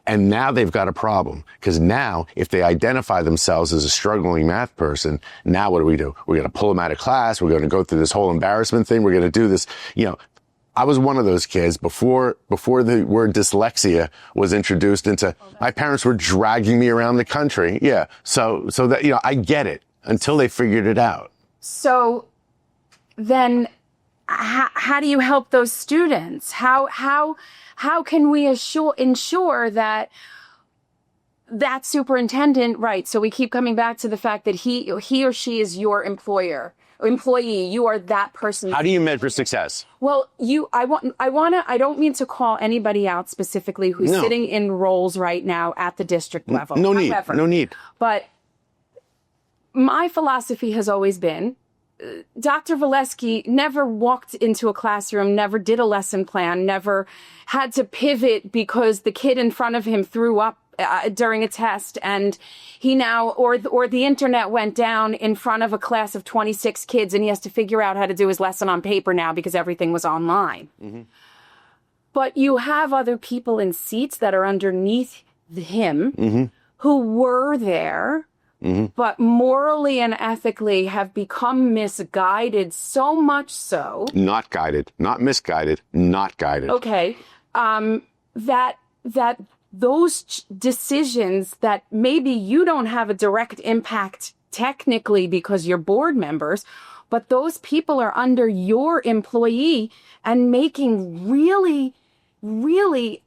and now they've got a problem. Because now, if they identify themselves as a struggling math person, now what do? We're going to pull them out of class. We're going to go through this whole embarrassment thing. We're going to do this. I was one of those kids before the word dyslexia was introduced into, my parents were dragging me around the country. Yeah. So that, I get it until they figured it out. So then how do you help those students? How can we ensure that that superintendent, right? So we keep coming back to the fact that he or she is your employee. You are that person. How do you measure success? Well, I don't mean to call anybody out specifically who's sitting in roles right now at the district level. No need. But my philosophy has always been, Dr. Valesky never walked into a classroom, never did a lesson plan, never had to pivot because the kid in front of him threw up during a test, and he now, or the internet went down in front of a class of 26 kids, and he has to figure out how to do his lesson on paper now because everything was online. Mm-hmm. But you have other people in seats that are underneath him who were there, but morally and ethically have become misguided, so much so. Not guided, not misguided, not guided. Okay. That those decisions that maybe you don't have a direct impact technically because you're board members, but those people are under your employee and making really, really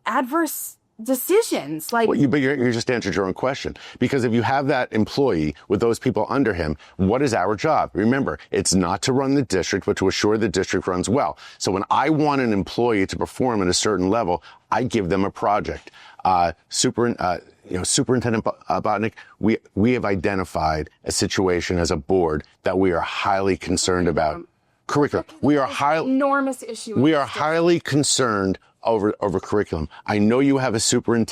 adverse decisions. Like, well, but you just answered your own question. Because if you have that employee with those people under him, what is our job? Remember, it's not to run the district, but to assure the district runs well. So when I want an employee to perform at a certain level, I give them a project. Superintendent Botnick, we have identified a situation as a board that we are highly concerned about. Curriculum. We are enormous issue. We are highly concerned over curriculum. I know you have assistant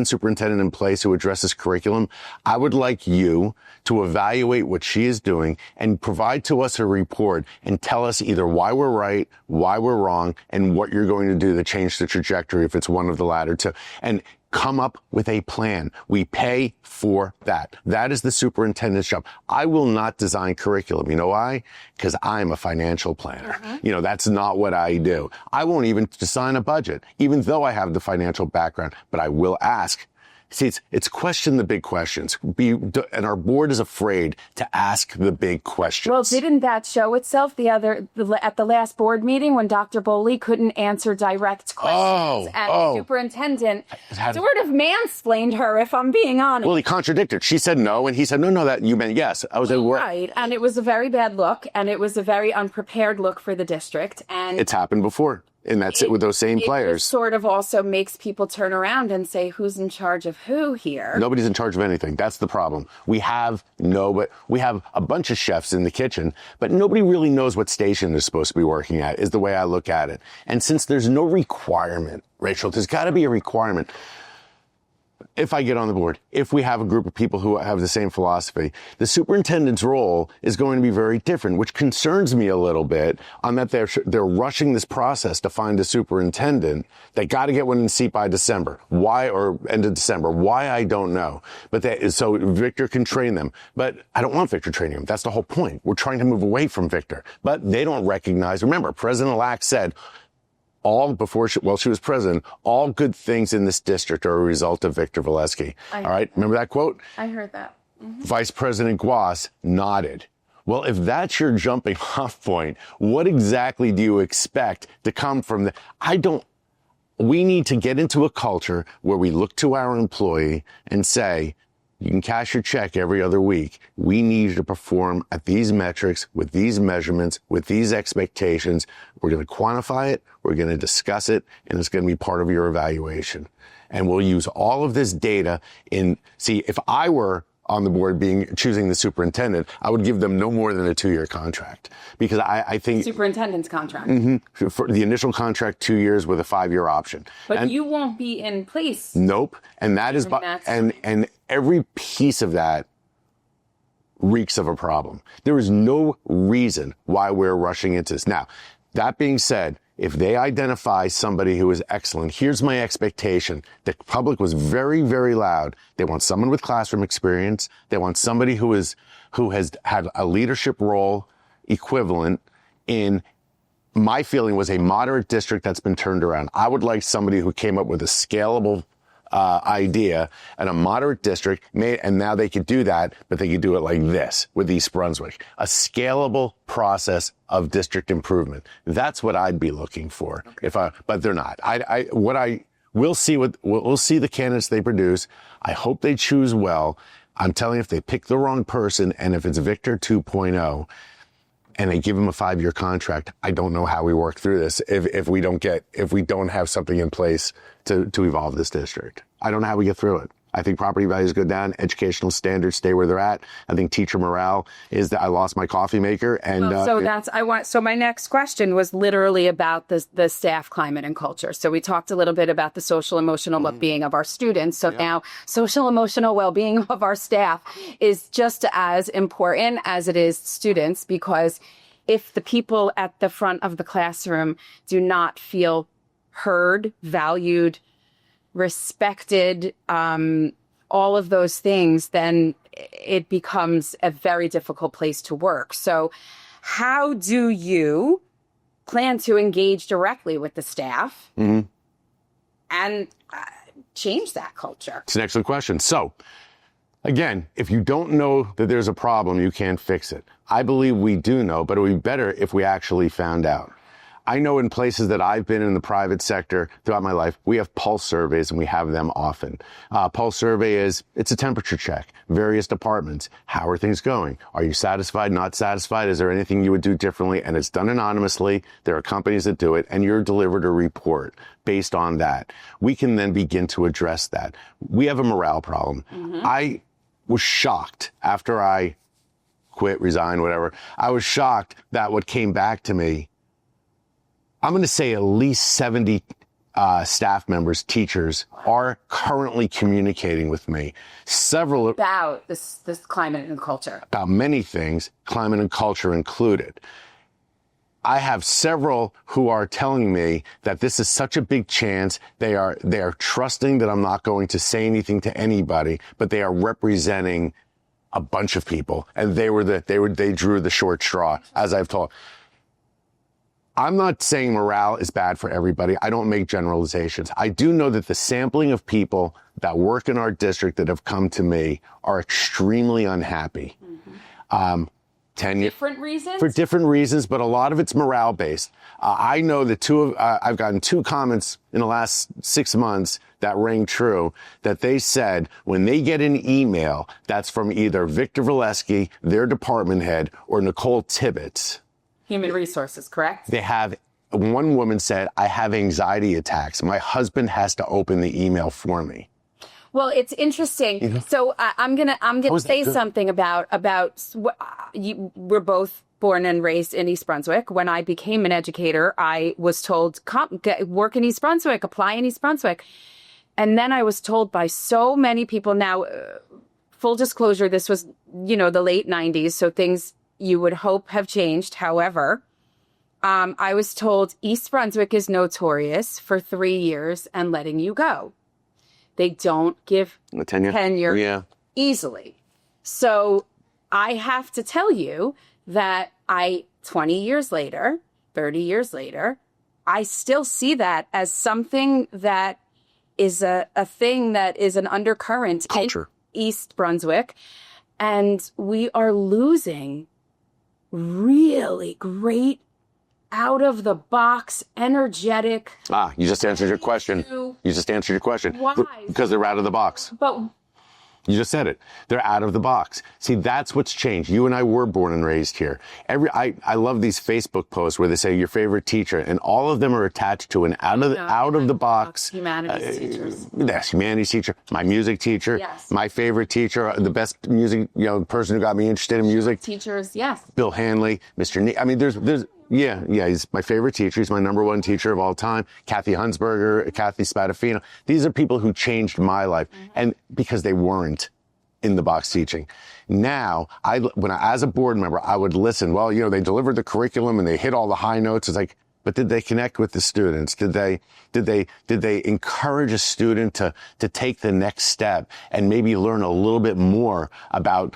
superintendent in place who addresses curriculum. I would like you to evaluate what she is doing and provide to us a report and tell us either why we're right, why we're wrong, and what you're going to do to change the trajectory if it's one of the latter two. And come up with a plan. We pay for that. That is the superintendent's job. I will not design curriculum. You know why? Because I'm a financial planner. That's not what I do. I won't even design a budget, even though I have the financial background, but I will ask. See, it's question the big questions. And our board is afraid to ask the big questions. Well, didn't that show itself at the last board meeting when Dr. Boley couldn't answer direct questions? And the superintendent sort of mansplained her, if I'm being honest. Well, he contradicted. She said no, and he said, no, that you meant yes. I was right, and it was a very bad look, and it was a very unprepared look for the district. And it's happened before. And that's it with those same players. It sort of also makes people turn around and say, who's in charge of who here? Nobody's in charge of anything. That's the problem. We have a bunch of chefs in the kitchen, but nobody really knows what station they're supposed to be working at, is the way I look at it. And since there's no requirement, Rachel, there's got to be a requirement. If I get on the board, if we have a group of people who have the same philosophy, the superintendent's role is going to be very different, which concerns me a little bit on that they're rushing this process to find a superintendent. They got to get one in seat by December. Why, or end of December? Why, I don't know. But so Victor can train them. But I don't want Victor training them. That's the whole point. We're trying to move away from Victor. But they don't recognize. Remember, President-elect said, she was president, all good things in this district are a result of Victor Valesky. All right? Remember that quote? I heard that. Vice President Guas nodded. Well, if that's your jumping off point, what exactly do you expect to come from the... We need to get into a culture where we look to our employee and say, You can cash your check every other week. We need you to perform at these metrics, with these measurements, with these expectations. We're going to quantify it, we're going to discuss it, and it's going to be part of your evaluation. And we'll use all of this data if I were on the board choosing the superintendent, I would give them no more than a 2-year contract, because I think Superintendent's contract. For the initial contract, 2 years with a 5-year option. But you won't be in place. Nope. And that is, and every piece of that reeks of a problem. There is no reason why we're rushing into this. Now, that being said, if they identify somebody who is excellent, here's my expectation. The public was very, very loud. They want someone with classroom experience. They want somebody who has had a leadership role equivalent in, my feeling was, a moderate district that's been turned around. I would like somebody who came up with a scalable idea and a moderate district and now they could do that, but they could do it like this with East Brunswick, a scalable process of district improvement. That's what I'd be looking for. Okay. But they're not. We'll see the candidates they produce. I hope they choose well. I'm telling you, if they pick the wrong person, and if it's Victor 2.0 and they give him a 5-year contract, I don't know how we work through this if we don't have something in place to evolve this district. I don't know how we get through it. I think property values go down, educational standards stay where they're at. I think teacher morale is that I lost my coffee maker. And so my next question was literally about the staff climate and culture. So we talked a little bit about the social emotional well-being of our students. So now social emotional well-being of our staff is just as important as it is students, because if the people at the front of the classroom do not feel heard, valued, respected, all of those things, then it becomes a very difficult place to work. So how do you plan to engage directly with the staff and change that culture? It's an excellent question. So again, if you don't know that there's a problem, you can't fix it. I believe we do know, but it would be better if we actually found out. I know in places that I've been in the private sector throughout my life, we have pulse surveys, and we have them often. Pulse survey it's a temperature check. Various departments. How are things going? Are you satisfied, not satisfied? Is there anything you would do differently? And it's done anonymously. There are companies that do it, and you're delivered a report based on that. We can then begin to address that. We have a morale problem. I was shocked after I quit, resigned, whatever. I was shocked that what came back to me, I'm going to say at least 70 staff members, teachers, are currently communicating with me. Several about this climate and culture. About many things, climate and culture included. I have several who are telling me that this is such a big chance. They are trusting that I'm not going to say anything to anybody, but they are representing a bunch of people, and they drew the short straw, as I've told. I'm not saying morale is bad for everybody. I don't make generalizations. I do know that the sampling of people that work in our district that have come to me are extremely unhappy. Tenure, different reasons? For different reasons, but a lot of it's morale based. I know that I've gotten 2 comments in the last 6 months that ring true, that they said when they get an email that's from either Victor Valesky, their department head, or Nicole Tibbetts, Human Resources, correct? One woman said, I have anxiety attacks. My husband has to open the email for me. Well, it's interesting. So I'm gonna say something about we're both born and raised in East Brunswick. When I became an educator, I was told, work in East Brunswick, apply in East Brunswick. And then I was told by so many people. Now, full disclosure, this was, the late 90s. So things you would hope have changed. However, I was told East Brunswick is notorious for 3 years and letting you go. They don't give tenure easily. So I have to tell you that 20 years later, 30 years later, I still see that as something that is a thing that is an undercurrent culture in East Brunswick. And we are losing really great, out-of-the-box, energetic. You just answered your question. Why? Because they're out of the box. But You just said it. They're out of the box. See, that's what's changed. You and I were born and raised here. I love these Facebook posts where they say your favorite teacher, and all of them are attached to an out of the box humanities teachers. Yes, humanities teacher, my music teacher, yes. My favorite teacher, the best music, person who got me interested in music. Teachers, yes. Bill Hanley, Mr. I mean, there's. Yeah, he's my favorite teacher. He's my number one teacher of all time. Kathy Hunsberger, Kathy Spadafino. These are people who changed my life, and because they weren't in the box teaching. Now, as a board member, I would listen. Well, they delivered the curriculum and they hit all the high notes. It's like, but did they connect with the students? Did they encourage a student to take the next step and maybe learn a little bit more about,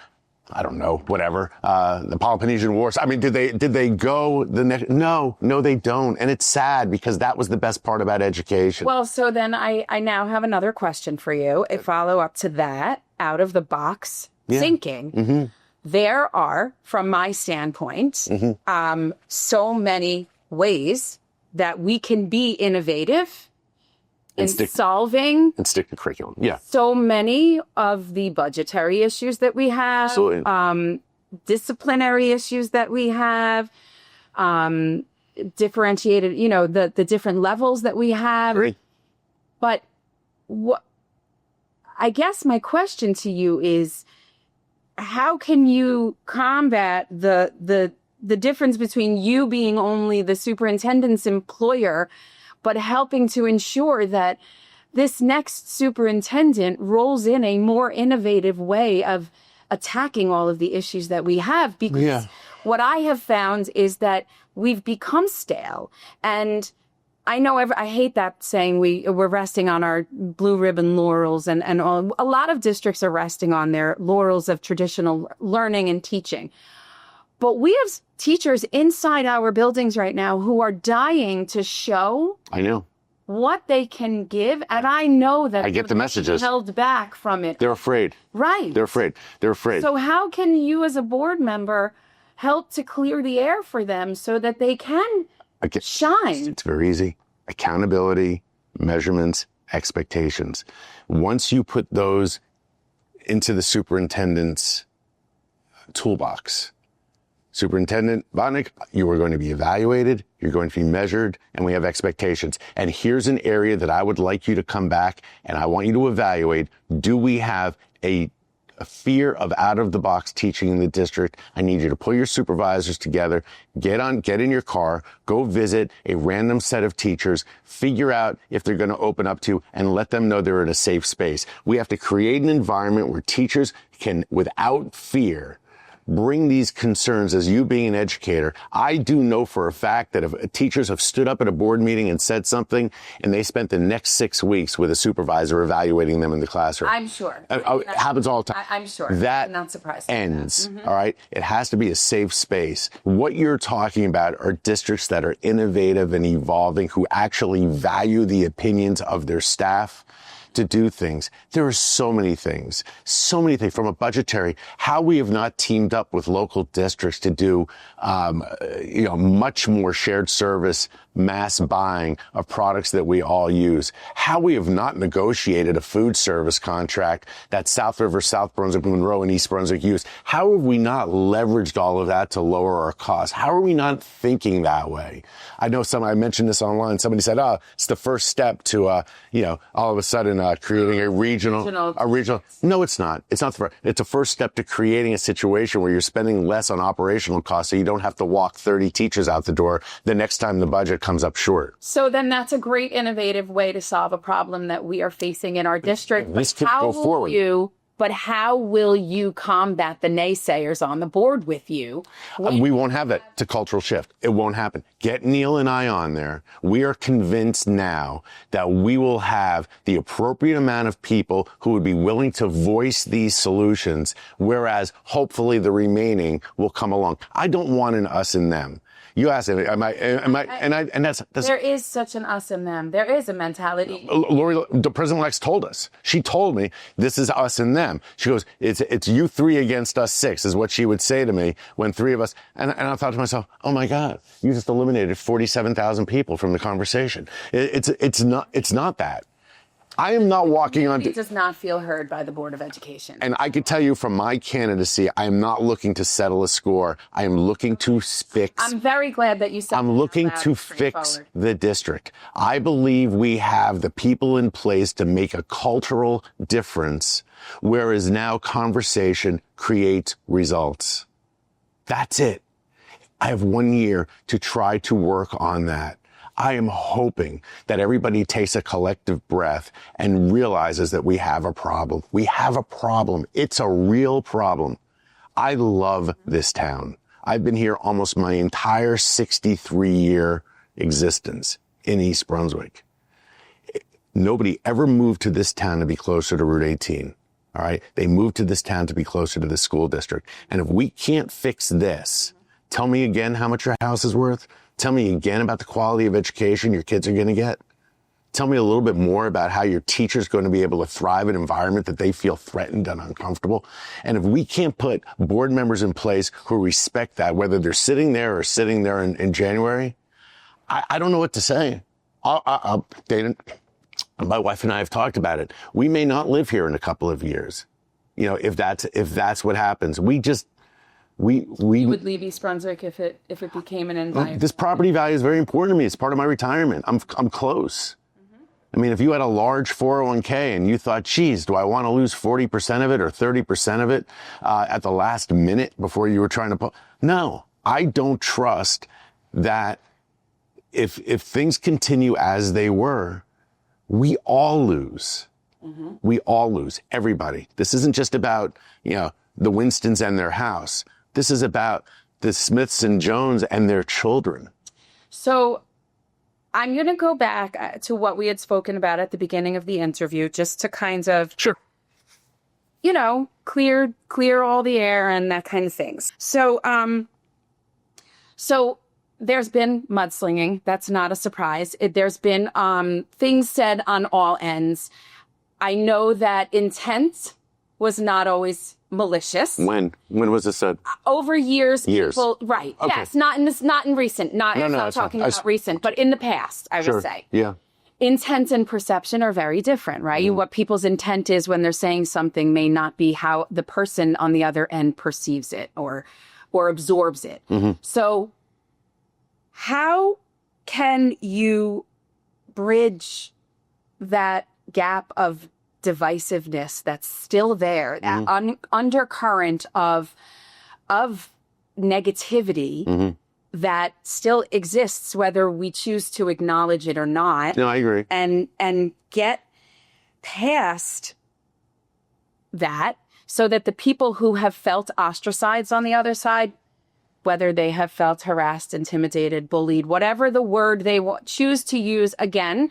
I don't know, whatever, the Peloponnesian Wars? I mean, did they go the next? No, they don't. And it's sad because that was the best part about education. Well, so then I now have another question for you, a follow up to that, out of the box thinking. Mm-hmm. There are, from my standpoint, so many ways that we can be innovative in solving and stick to curriculum. Yeah. So many of the budgetary issues that we have, disciplinary issues that we have, differentiated, the different levels that we have. Great. But I guess my question to you is, how can you combat the difference between you being only the superintendent's employer, but helping to ensure that this next superintendent rolls in a more innovative way of attacking all of the issues that we have? Because what I have found is that we've become stale. And I know I hate that saying we're resting on our blue ribbon laurels, and a lot of districts are resting on their laurels of traditional learning and teaching. But we have teachers inside our buildings right now who are dying to show what they can give. And I know that I get the messages held back from it. They're afraid. Right. They're afraid. So how can you as a board member help to clear the air for them so that they can shine? It's very easy. Accountability, measurements, expectations. Once you put those into the superintendent's toolbox, Superintendent Vodnik, you are going to be evaluated, you're going to be measured, and we have expectations. And here's an area that I would like you to come back and I want you to evaluate. Do we have a fear of out-of-the-box teaching in the district? I need you to pull your supervisors together, get in your car, go visit a random set of teachers, figure out if they're going to open up to, and let them know they're in a safe space. We have to create an environment where teachers can, without fear, bring these concerns. As you being an educator, I do know for a fact that if teachers have stood up at a board meeting and said something, and they spent the next 6 weeks with a supervisor evaluating them in the classroom. I'm sure. It happens all the time. I'm sure. That I'm not surprised. ends. All right. It has to be a safe space. What you're talking about are districts that are innovative and evolving, who actually value the opinions of their staff to do things. There are so many things from a budgetary, how we have not teamed up with local districts to do, much more shared service, mass buying of products that we all use. How we have not negotiated a food service contract that South River, South Brunswick, Monroe, and East Brunswick use. How have we not leveraged all of that to lower our costs? How are we not thinking that way? I know I mentioned this online. Somebody said, it's the first step to, all of a sudden, creating a regional. No, it's not. It's not it's a first step to creating a situation where you're spending less on operational costs, so you don't have to walk 30 teachers out the door the next time the budget comes up short. So then that's a great innovative way to solve a problem that we are facing in our district. This could go forward. But how will you combat the naysayers on the board with you? We won't have that. It's a cultural shift. It won't happen. Get Neil and I on there. We are convinced now that we will have the appropriate amount of people who would be willing to voice these solutions, whereas hopefully the remaining will come along. I don't want an us and them. You asked me, that's there is such an us and them. There is a mentality. Lori, the President-elect told us. She told me this is us and them. She goes, it's you three against us six, is what she would say to me when three of us. And I thought to myself, oh my God, you just eliminated 47,000 people from the conversation. It's not that. I am not walking on. He does not feel heard by the Board of Education. And I could tell you from my candidacy, I am not looking to settle a score. I am looking to fix. I'm very glad that you said I'm looking to fix the district. I believe we have the people in place to make a cultural difference, whereas now conversation creates results. That's it. I have 1 year to try to work on that. I am hoping that everybody takes a collective breath and realizes that we have a problem. We have a problem. It's a real problem. I love this town. I've been here almost my entire 63-year existence in East Brunswick. Nobody ever moved to this town to be closer to Route 18. All right. They moved to this town to be closer to the school district. And if we can't fix this, tell me again how much your house is worth. Tell me again about the quality of education your kids are going to get. Tell me a little bit more about how your teacher's going to be able to thrive in an environment that they feel threatened and uncomfortable. And if we can't put board members in place who respect that, whether they're sitting there or sitting there in January, I don't know what to say. Dana, my wife and I have talked about it. We may not live here in a couple of years. You know, if that's what happens, we would leave East Brunswick if it became an environment. This property value is very important to me. It's part of my retirement. I'm close. Mm-hmm. I mean, if you had a large 401k and you thought, geez, do I want to lose 40% of it or 30% of it at the last minute before you were trying to no, I don't trust that if things continue as they were, we all lose. Mm-hmm. We all lose. Everybody. This isn't just about, the Winstons and their house. This is about the Smiths and Jones and their children. So I'm going to go back to what we had spoken about at the beginning of the interview, just to kind of, sure, clear all the air and that kind of things. So there's been mudslinging. That's not a surprise. There's been things said on all ends. I know that intent was not always malicious. When was this said? Over years. People, right. Okay. Yes. Not in recent. I'm not talking about recent, but in the past, I would say. Yeah. Intent and perception are very different, right? Mm-hmm. What people's intent is when they're saying something may not be how the person on the other end perceives it or absorbs it. Mm-hmm. So how can you bridge that gap of divisiveness that's still there, that undercurrent of negativity that still exists, whether we choose to acknowledge it or not? No, I agree. And get past that so that the people who have felt ostracized on the other side, whether they have felt harassed, intimidated, bullied, whatever the word they choose to use, again,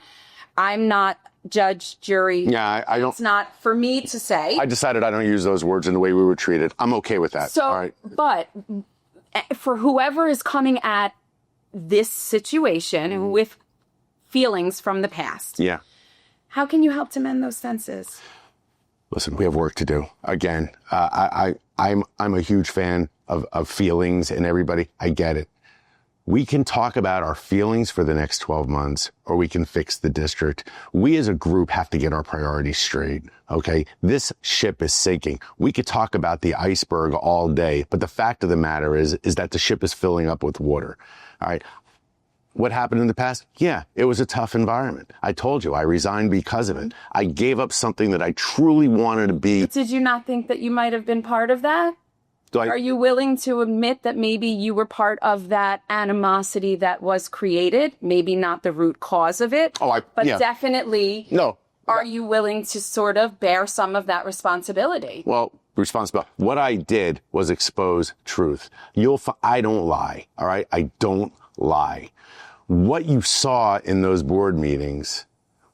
I'm not judge, jury. Yeah, I don't. It's not for me to say. I decided I don't use those words in the way we were treated. I'm okay with that. So, all right. But for whoever is coming at this situation with feelings from the past, how can you help to mend those fences? Listen, we have work to do. Again, I'm a huge fan of feelings and everybody. I get it. We can talk about our feelings for the next 12 months, or we can fix the district. We as a group have to get our priorities straight, okay? This ship is sinking. We could talk about the iceberg all day, but the fact of the matter is that the ship is filling up with water, all right? What happened in the past? Yeah, it was a tough environment. I told you, I resigned because of it. I gave up something that I truly wanted to be. But did you not think that you might have been part of that? Are you willing to admit that maybe you were part of that animosity that was created? Maybe not the root cause of it, but definitely. No. Are you willing to sort of bear some of that responsibility? Well, what I did was expose truth. I don't lie. All right. I don't lie. What you saw in those board meetings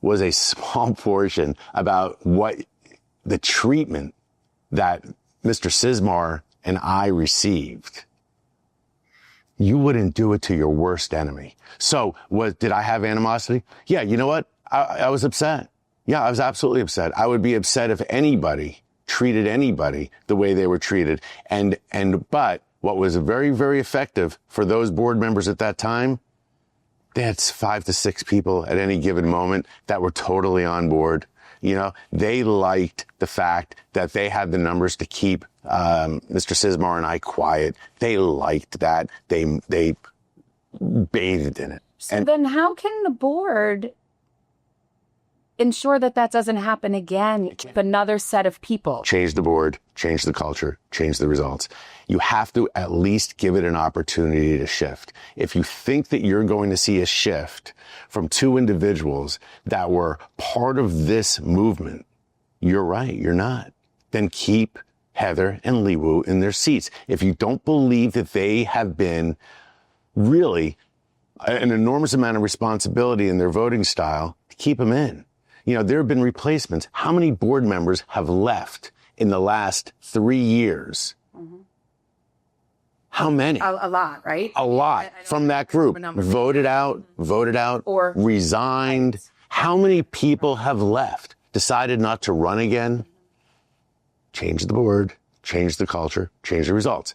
was a small portion about what the treatment that Mr. Sismar and I received. You wouldn't do it to your worst enemy. So did I have animosity? Yeah. You know what? I was upset. Yeah, I was absolutely upset. I would be upset if anybody treated anybody the way they were treated. But what was very, very effective for those board members at that time, they had 5 to 6 people at any given moment that were totally on board. They liked the fact that they had the numbers to keep Mr. Sismar and I quiet. They liked that. They bathed in it. So then how can the board ensure that doesn't happen again with another set of people? Change the board, change the culture, change the results. You have to at least give it an opportunity to shift. If you think that you're going to see a shift from two individuals that were part of this movement, you're right, you're not. Then keep Heather and Liwu in their seats. If you don't believe that they have been really an enormous amount of responsibility in their voting style, keep them in. There have been replacements. How many board members have left in the last 3 years? Mm-hmm. How many? A lot, right? A lot from that group. Voted out, or resigned. How many people have left, decided not to run again? Change the board, change the culture, change the results.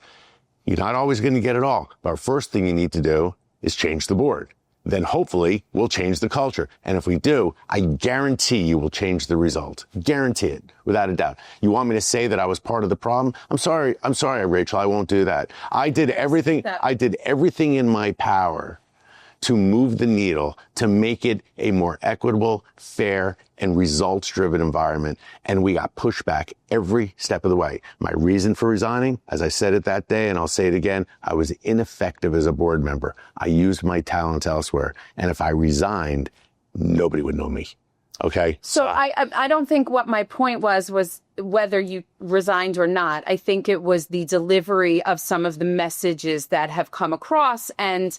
You're not always going to get it all. But first thing you need to do is change the board. Then hopefully we'll change the culture. And if we do, I guarantee you will change the result. Guarantee it, without a doubt. You want me to say that I was part of the problem? I'm sorry, Rachel, I won't do that. I did everything in my power to move the needle, to make it a more equitable, fair, and results-driven environment. And we got pushback every step of the way. My reason for resigning, as I said it that day, and I'll say it again, I was ineffective as a board member. I used my talents elsewhere. And if I resigned, nobody would know me. Okay? So I don't think what my point was whether you resigned or not. I think it was the delivery of some of the messages that have come across. And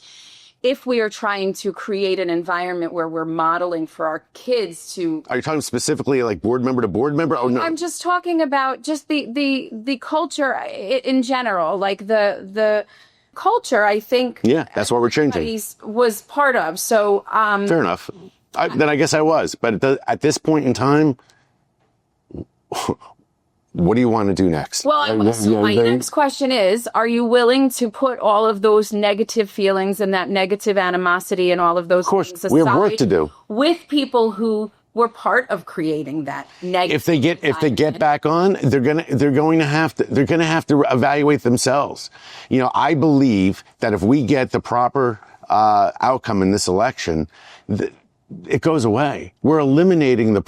if we are trying to create an environment where we're modeling for our kids to... Are you talking specifically like board member to board member? Oh, no. I'm just talking about just the culture in general, like the culture, I think... Yeah, that's what we're changing. ...was part of, so... Fair enough. Then I guess I was. But at this point in time, what do you want to do next? Well, so my next question is, are you willing to put all of those negative feelings and that negative animosity and all of those things aside? We have work to do. With people who were part of creating that negative. If they get back on, they're going to have to evaluate themselves. I believe that if we get the proper outcome in this election, it goes away. We're eliminating the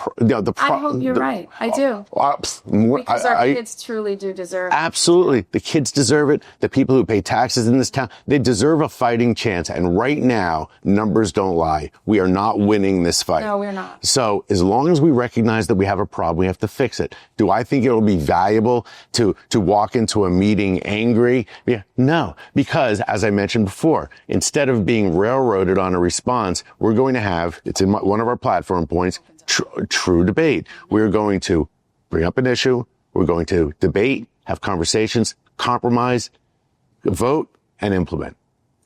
I hope you're right. I do. Because our kids truly do deserve it. Absolutely. The kids deserve it. The people who pay taxes in this town, they deserve a fighting chance. And right now, numbers don't lie. We are not winning this fight. No, we're not. So as long as we recognize that we have a problem, we have to fix it. Do I think it will be valuable to walk into a meeting angry? Yeah, no. Because, as I mentioned before, instead of being railroaded on a response, we're going to have... It's in one of our platform points, true debate. We're going to bring up an issue. We're going to debate, have conversations, compromise, vote, and implement.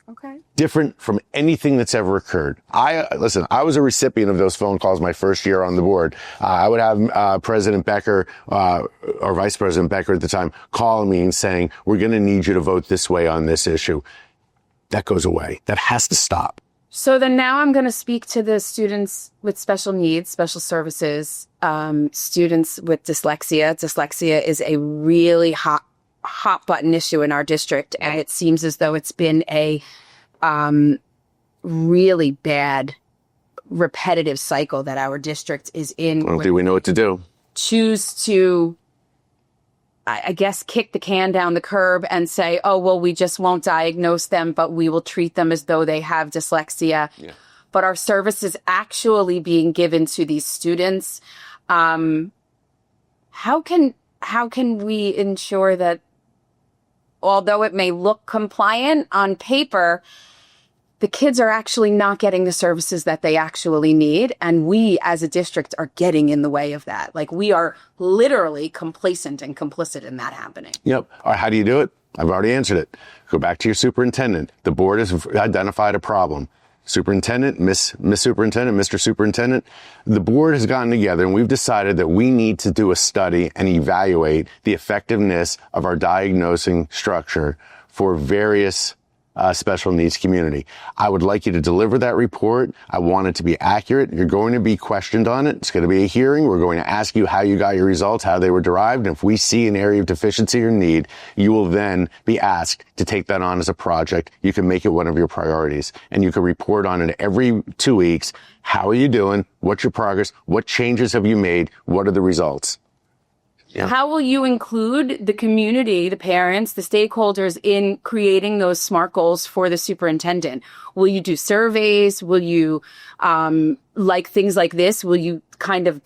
Okay. Different from anything that's ever occurred. I was a recipient of those phone calls my first year on the board. I would have President Becker, or Vice President Becker at the time, calling me and saying, we're going to need you to vote this way on this issue. That goes away. That has to stop. So then now I'm going to speak to the students with special needs, special services, students with dyslexia. Dyslexia is a really hot button issue in our district. And it seems as though it's been a really bad, repetitive cycle that our district is in. I don't think we know what to do. Choose to, I guess, kick the can down the curb and say, oh, well, we just won't diagnose them, but we will treat them as though they have dyslexia. Yeah. But our service is actually being given to these students. How can we ensure that, although it may look compliant on paper, the kids are actually not getting the services that they actually need, and we as a district are getting in the way of that? Like, we are literally complacent and complicit in that happening. Yep. All right, how do you do it? I've already answered it. Go back to your superintendent. The board has identified a problem. Superintendent, Miss Superintendent, Mr. Superintendent, the board has gotten together and we've decided that we need to do a study and evaluate the effectiveness of our diagnosing structure for various special needs community. I would like you to deliver that report. I want it to be accurate. You're going to be questioned on it. It's going to be a hearing. We're going to ask you how you got your results, how they were derived. And if we see an area of deficiency or need, you will then be asked to take that on as a project. You can make it one of your priorities, and you can report on it every 2 weeks. How are you doing? What's your progress? What changes have you made? What are the results? Yeah. How will you include the community, the parents, the stakeholders in creating those SMART goals for the superintendent? Will you do surveys? Will you, like things like this, will you kind of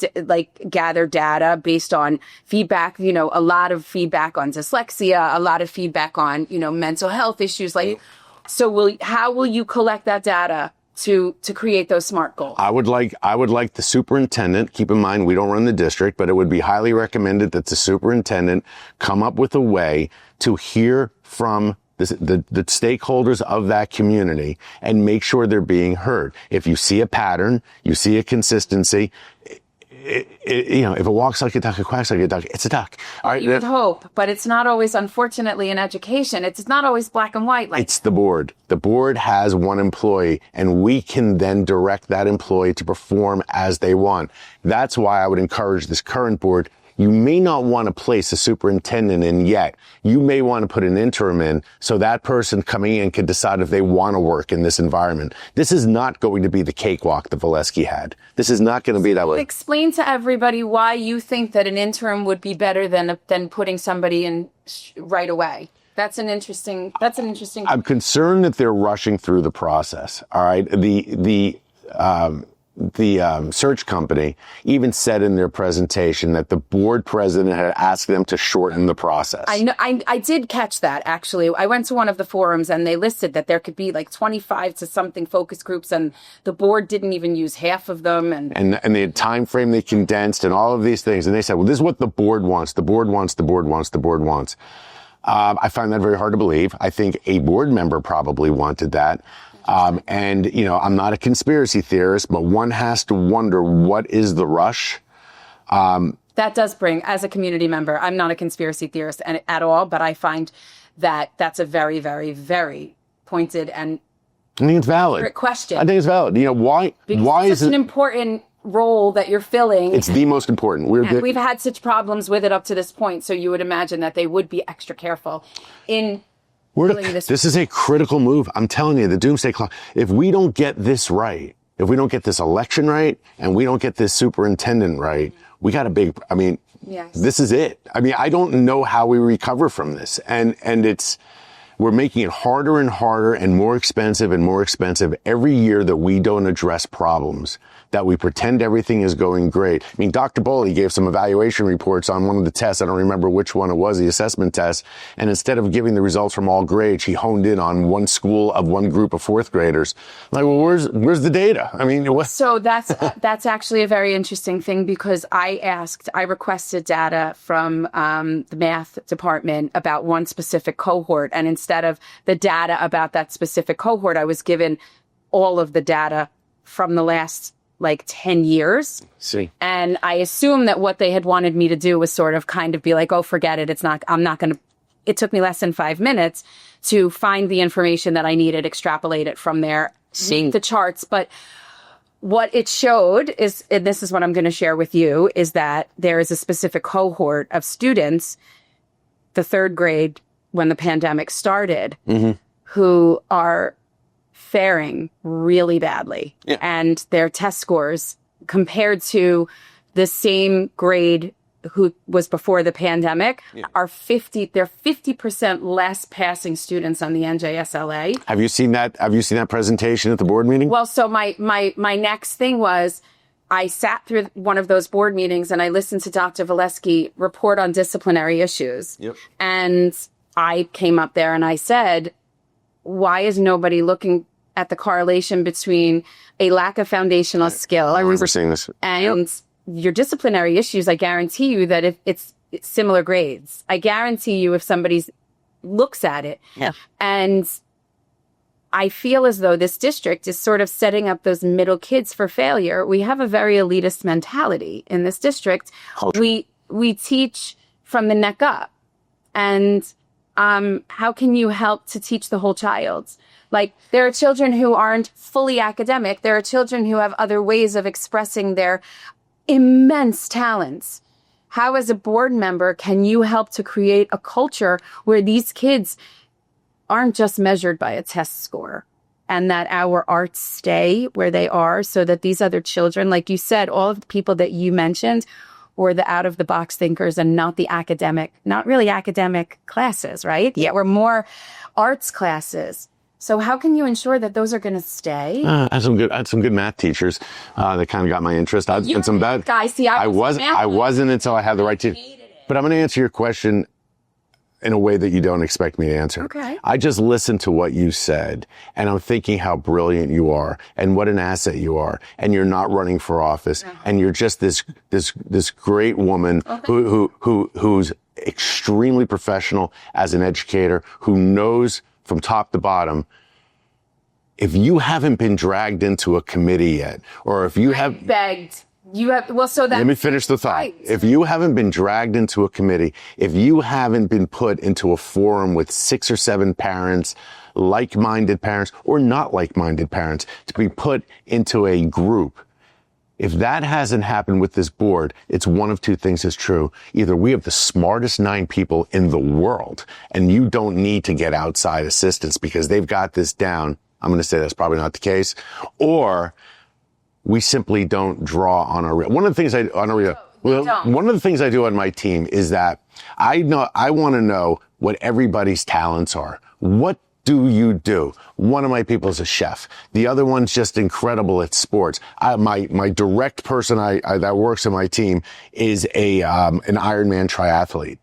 gather data based on feedback, a lot of feedback on dyslexia, a lot of feedback on, mental health issues? How will you collect that data to create those SMART goals? I would like the superintendent, keep in mind we don't run the district, but it would be highly recommended that the superintendent come up with a way to hear from the stakeholders of that community and make sure they're being heard. If you see a pattern, you see a consistency, if it walks like a duck, it quacks like a duck, it's a duck. All right. You would hope, but it's not always, unfortunately, in education. It's not always black and white. It's the board. The board has one employee, and we can then direct that employee to perform as they want. That's why I would encourage this current board. You may not want to place a superintendent in yet. You may want to put an interim in so that person coming in can decide if they want to work in this environment. This is not going to be the cakewalk that Valesky had. This is not going to be that way. Explain to everybody why you think that an interim would be better than putting somebody in right away. That's an interesting. I'm concerned that they're rushing through the process. All right. The search company even said in their presentation that the board president had asked them to shorten the process. I know. I did catch that, actually. I went to one of the forums and they listed that there could be 25 to something focus groups, and the board didn't even use half of them. And the time frame they condensed and all of these things. And they said, well, this is what the board wants. The board wants, the board wants, the board wants. I find that very hard to believe. I think a board member probably wanted that. I'm not a conspiracy theorist, but one has to wonder, what is the rush? That does bring, as a community member, I'm not a conspiracy theorist at all, but I find that that's a very, very, very pointed and I think it's valid question. I think it's valid. Why is it an important role that you're filling? It's the most important. We've had such problems with it up to this point, so you would imagine that they would be extra careful in this is a critical move. I'm telling you, the doomsday clock. If we don't get this right, if we don't get this election right, and we don't get this superintendent right, we got a big, yes. This is it. I don't know how we recover from this. And we're making it harder and harder and more expensive every year that we don't address problems, that we pretend everything is going great. Dr. Boley gave some evaluation reports on one of the tests. I don't remember which one it was, the assessment test. And instead of giving the results from all grades, he honed in on one school of one group of fourth graders. Where's the data? So that's actually a very interesting thing, because I requested data from the math department about one specific cohort. And instead of the data about that specific cohort, I was given all of the data from the last 10 years. See. And I assumed that what they had wanted me to do was sort of kind of be like, oh, forget it. It took me less than 5 minutes to find the information that I needed, extrapolate it from there, the charts. But what it showed is, and this is what I'm going to share with you, is that there is a specific cohort of students, the third grade, when the pandemic started, who are faring really badly. Yeah. And their test scores compared to the same grade who was before the pandemic they're 50% less passing students on the NJSLA. Have you seen that presentation at the board meeting? Well, so my next thing was, I sat through one of those board meetings and I listened to Dr. Valesky report on disciplinary issues. Yep. And I came up there and I said, why is nobody looking at the correlation between a lack of foundational skill? I remember seeing this. And your disciplinary issues. I guarantee you that if it's similar grades, I guarantee you if somebody looks at it. Yeah. And I feel as though this district is sort of setting up those middle kids for failure. We have a very elitist mentality in this district. Culture. We teach from the neck up. And how can you help to teach the whole child? Like, there are children who aren't fully academic. There are children who have other ways of expressing their immense talents. How, as a board member, can you help to create a culture where these kids aren't just measured by a test score, and that our arts stay where they are, so that these other children, like you said, all of the people that you mentioned were the out of the box thinkers and not the academic, not really academic classes, right? Yeah, we're more arts classes. So how can you ensure that those are going to stay? I had some good math teachers that kind of got my interest. I had some bad guys. See, I wasn't until I had the right teacher. But I'm going to answer your question in a way that you don't expect me to answer. Okay. I just listened to what you said, and I'm thinking how brilliant you are and what an asset you are, and you're not running for office, and you're just this great woman who's extremely professional as an educator, who knows from top to bottom. If you haven't been dragged into a committee yet, or if you have begged, you have, well, so that. Let me finish the thought. Right. If you haven't been dragged into a committee, if you haven't been put into a forum with 6 or 7 parents, like-minded parents or not like-minded parents, to be put into a group, if that hasn't happened with this board, it's one of two things is true. Either we have the smartest 9 people in the world, and you don't need to get outside assistance because they've got this down. I'm going to say that's probably not the case. Or we simply don't draw on our real. One of the things one of the things I do on my team is that I want to know what everybody's talents are. What do you do? One of my people is a chef. The other one's just incredible at sports. My direct person that works in my team is an Ironman triathlete.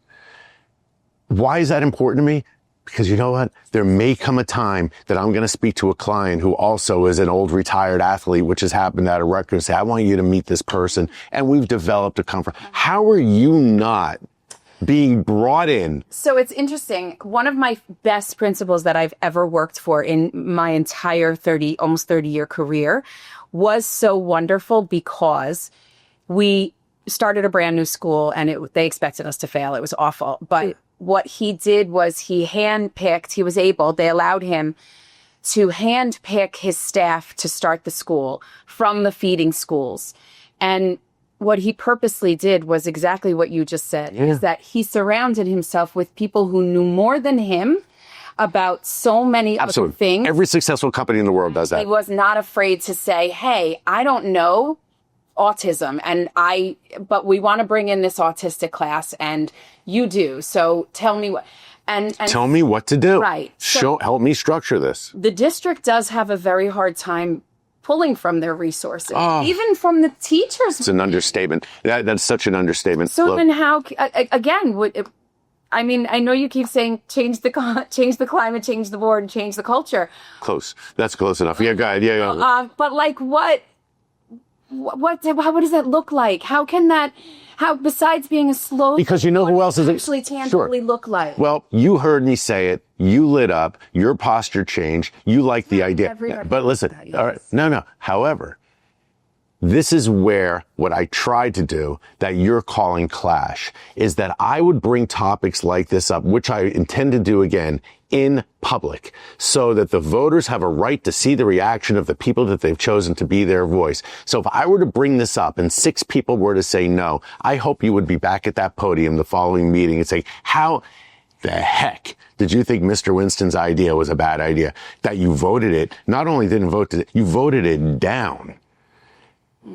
Why is that important to me? Because you know what? There may come a time that I'm going to speak to a client who also is an old retired athlete, which has happened at a record, and say, I want you to meet this person. And we've developed a comfort. How are you not being brought in? So it's interesting. One of my best principals that I've ever worked for in my entire almost 30-year career was so wonderful because we started a brand new school and they expected us to fail. It was awful. But what he did was they allowed him to handpick his staff to start the school from the feeding schools. And what he purposely did was exactly what you just said, is that he surrounded himself with people who knew more than him about so many other things. Every successful company in the world does that. He was not afraid to say, hey, I don't know autism, but we want to bring in this autistic class, and you do. So tell me what. And tell me what to do. Right. Help me structure this. The district does have a very hard time pulling from their resources, even from the teachers. It's an understatement. That's such an understatement. So then how, again, I mean, I know you keep saying change the climate, change the board, and change the culture. Close. That's close enough. Yeah, go ahead. Yeah. But like what does that look like? How besides being a slow, because you know who else is actually tangibly look like? Well, you heard me say it. You lit up. Your posture changed. You like the idea. But listen, all right. No. However, this is where what I tried to do that you're calling clash is that I would bring topics like this up, which I intend to do again in public, so that the voters have a right to see the reaction of the people that they've chosen to be their voice. So if I were to bring this up and 6 people were to say no, I hope you would be back at that podium the following meeting and say, how the heck did you think Mr. Winston's idea was a bad idea? That you voted it, not only didn't vote it, you voted it down.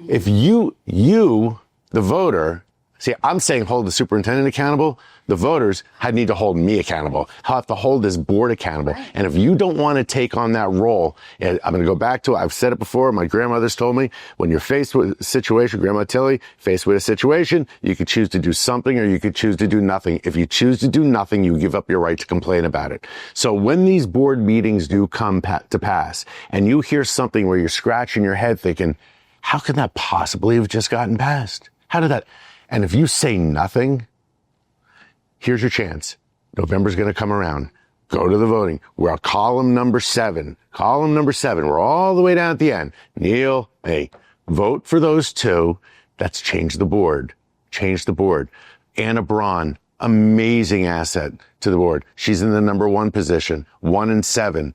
If you, the voter, see, I'm saying hold the superintendent accountable. The voters need to hold me accountable. I'll have to hold this board accountable. Right. And if you don't want to take on that role, and I'm going to go back to it. I've said it before. My grandmother's told me, when you're faced with a situation, Grandma Tilly, faced with a situation, you could choose to do something or you could choose to do nothing. If you choose to do nothing, you give up your right to complain about it. So when these board meetings do come to pass and you hear something where you're scratching your head thinking, how could that possibly have just gotten passed? How did that? And if you say nothing, here's your chance. November's going to come around. Go to the voting. We're on column number 7. Column number 7. We're all the way down at the end. Neil, hey, vote for those 2. That's change the board. Change the board. Anna Braun, amazing asset to the board. She's in the number 1 position, 1 in 7.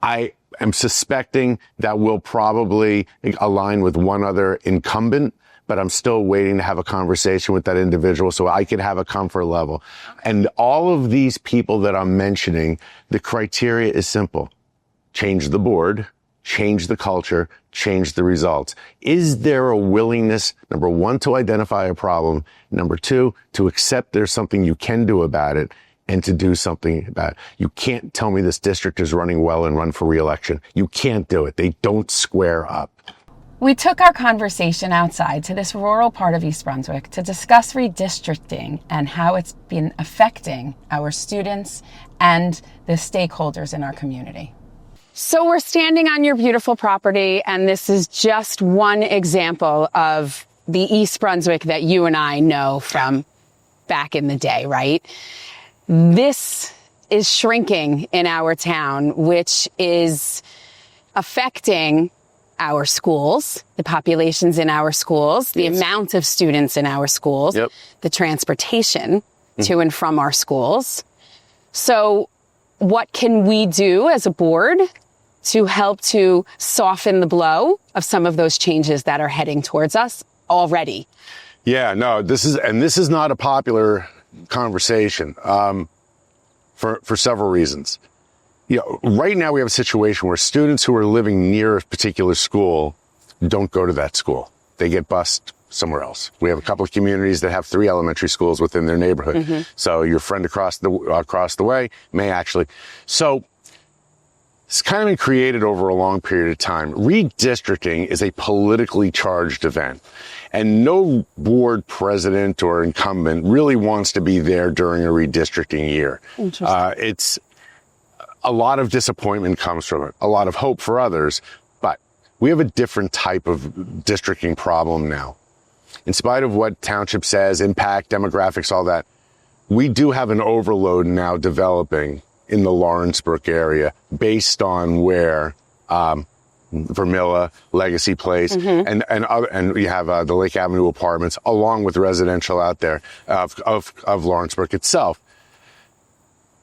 I am suspecting that we'll probably align with one other incumbent, but I'm still waiting to have a conversation with that individual so I can have a comfort level. And all of these people that I'm mentioning, the criteria is simple. Change the board, change the culture, change the results. Is there a willingness, number 1, to identify a problem, number 2, to accept there's something you can do about it, and to do something about it? You can't tell me this district is running well and run for re-election. You can't do it. They don't square up. We took our conversation outside to this rural part of East Brunswick to discuss redistricting and how it's been affecting our students and the stakeholders in our community. So we're standing on your beautiful property, and this is just one example of the East Brunswick that you and I know from back in the day, right? This is shrinking in our town, which is affecting our schools, the populations in our schools, the amount of students in our schools, the transportation to and from our schools. So what can we do as a board to help to soften the blow of some of those changes that are heading towards us already? Yeah, no, this is not a popular conversation for several reasons. Right now we have a situation where students who are living near a particular school don't go to that school. They get bused somewhere else. We have a couple of communities that have 3 elementary schools within their neighborhood. So your friend across the way may actually. So it's kind of been created over a long period of time. Redistricting is a politically charged event, and no board president or incumbent really wants to be there during a redistricting year. It's a lot of disappointment comes from it, a lot of hope for others, but we have a different type of districting problem now. In spite of what township says, impact, demographics, all that, we do have an overload now developing in the Lawrenceburg area based on where Vermilla, Legacy Place, and you have the Lake Avenue apartments, along with residential out there of Lawrenceburg itself.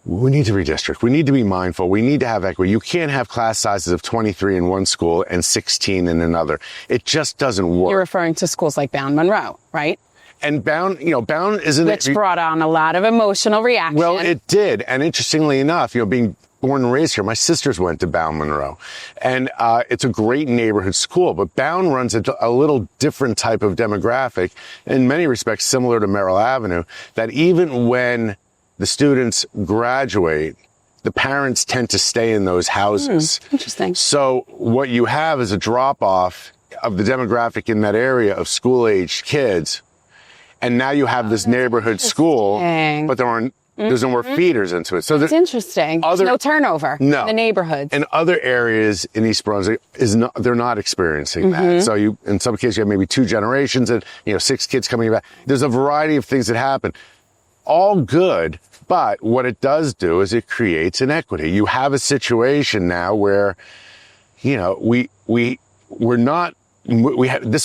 We need to redistrict. We need to be mindful. We need to have equity. You can't have class sizes of 23 in one school and 16 in another. It just doesn't work. You're referring to schools like Bound Monroe, right? And Bound isn't... Which brought on a lot of emotional reaction. Well, it did. And interestingly enough, being born and raised here, my sisters went to Bound Monroe. And it's a great neighborhood school, but Bound runs a little different type of demographic, in many respects similar to Merrill Avenue, that even when the students graduate, the parents tend to stay in those houses. Interesting. So what you have is a drop-off of the demographic in that area of school-aged kids. And now you have this neighborhood school, but there's no more feeders into it. So that's interesting. There's no turnover in the neighborhoods. And other areas in East Brunswick they're not experiencing that. So in some cases, you have maybe 2 generations and 6 kids coming back. There's a variety of things that happen. All good, but what it does do is it creates inequity. You have a situation now where, this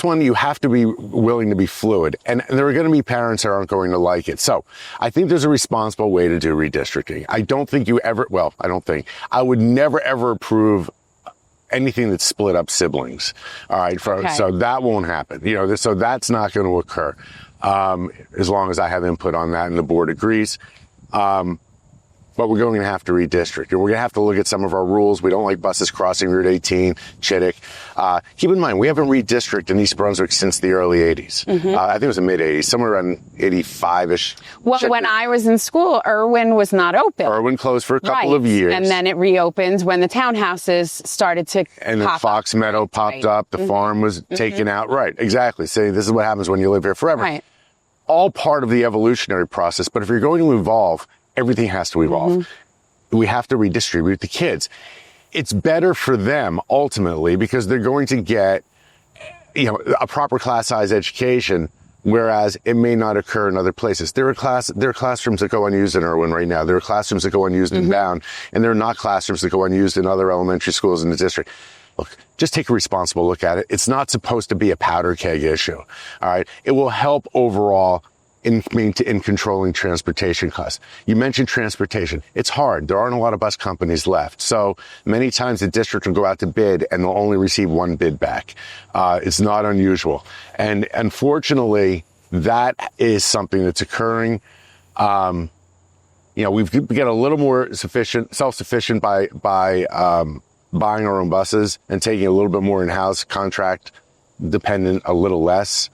one, you have to be willing to be fluid. And there are going to be parents that aren't going to like it. So I think there's a responsible way to do redistricting. I would never, ever approve anything that split up siblings. All right. So that won't happen. So that's not going to occur. As long as I have input on that and the board agrees. But we're going to have to redistrict. And we're going to have to look at some of our rules. We don't like buses crossing Route 18, Chittick. Keep in mind, we haven't redistricted in East Brunswick since the early 80s. I think it was the mid-80s, somewhere around 85-ish. Well, when I was in school, Irwin was not open. Irwin closed for a couple of years. And then it reopened when the townhouses started to And then Fox Meadow popped up. The farm was taken out. Right, exactly. See, this is what happens when you live here forever. Right. All part of the evolutionary process. But if you're going to evolve, everything has to evolve. We have to redistribute the kids. It's better for them ultimately because they're going to get, a proper class size education, whereas it may not occur in other places. There are classrooms that go unused in Irwin right now. There are classrooms that go unused in Bound, and there are not classrooms that go unused in other elementary schools in the district. Look, just take a responsible look at it. It's not supposed to be a powder keg issue. All right. It will help overall in controlling transportation costs. You mentioned transportation. It's hard. There aren't a lot of bus companies left. So many times the district will go out to bid and they'll only receive one bid back. It's not unusual. And unfortunately, that is something that's occurring. We get a little more self-sufficient by buying our own buses and taking a little bit more in-house, contract dependent a little less.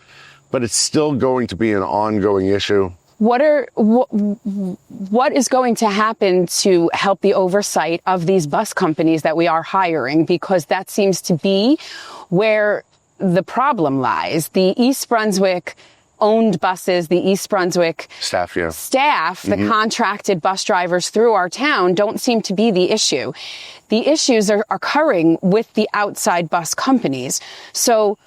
But it's still going to be an ongoing issue. What is going to happen to help the oversight of these bus companies that we are hiring? Because that seems to be where the problem lies. The East Brunswick owned buses, the East Brunswick staff, the contracted bus drivers through our town don't seem to be the issue. The issues are occurring with the outside bus companies. So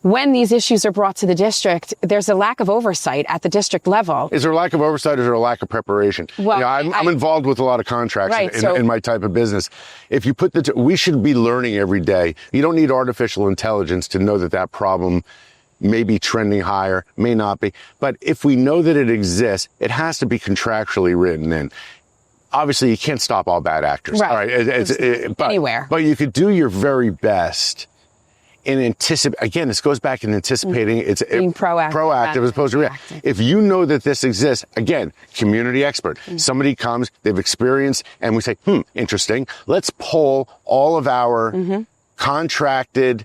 when these issues are brought to the district, there's a lack of oversight at the district level. Is there a lack of oversight or is there a lack of preparation? Well, I'm involved with a lot of contracts in my type of business. If you put we should be learning every day. You don't need artificial intelligence to know that problem may be trending higher, may not be. But if we know that it exists, it has to be contractually written in. Obviously, you can't stop all bad actors. Right. All right. Anywhere. But you could do your very best in again, this goes back in anticipating. It's being proactive as opposed to reactive. If you know that this exists, again, community expert. Somebody comes, they've experienced, and we say, interesting. Let's poll all of our contracted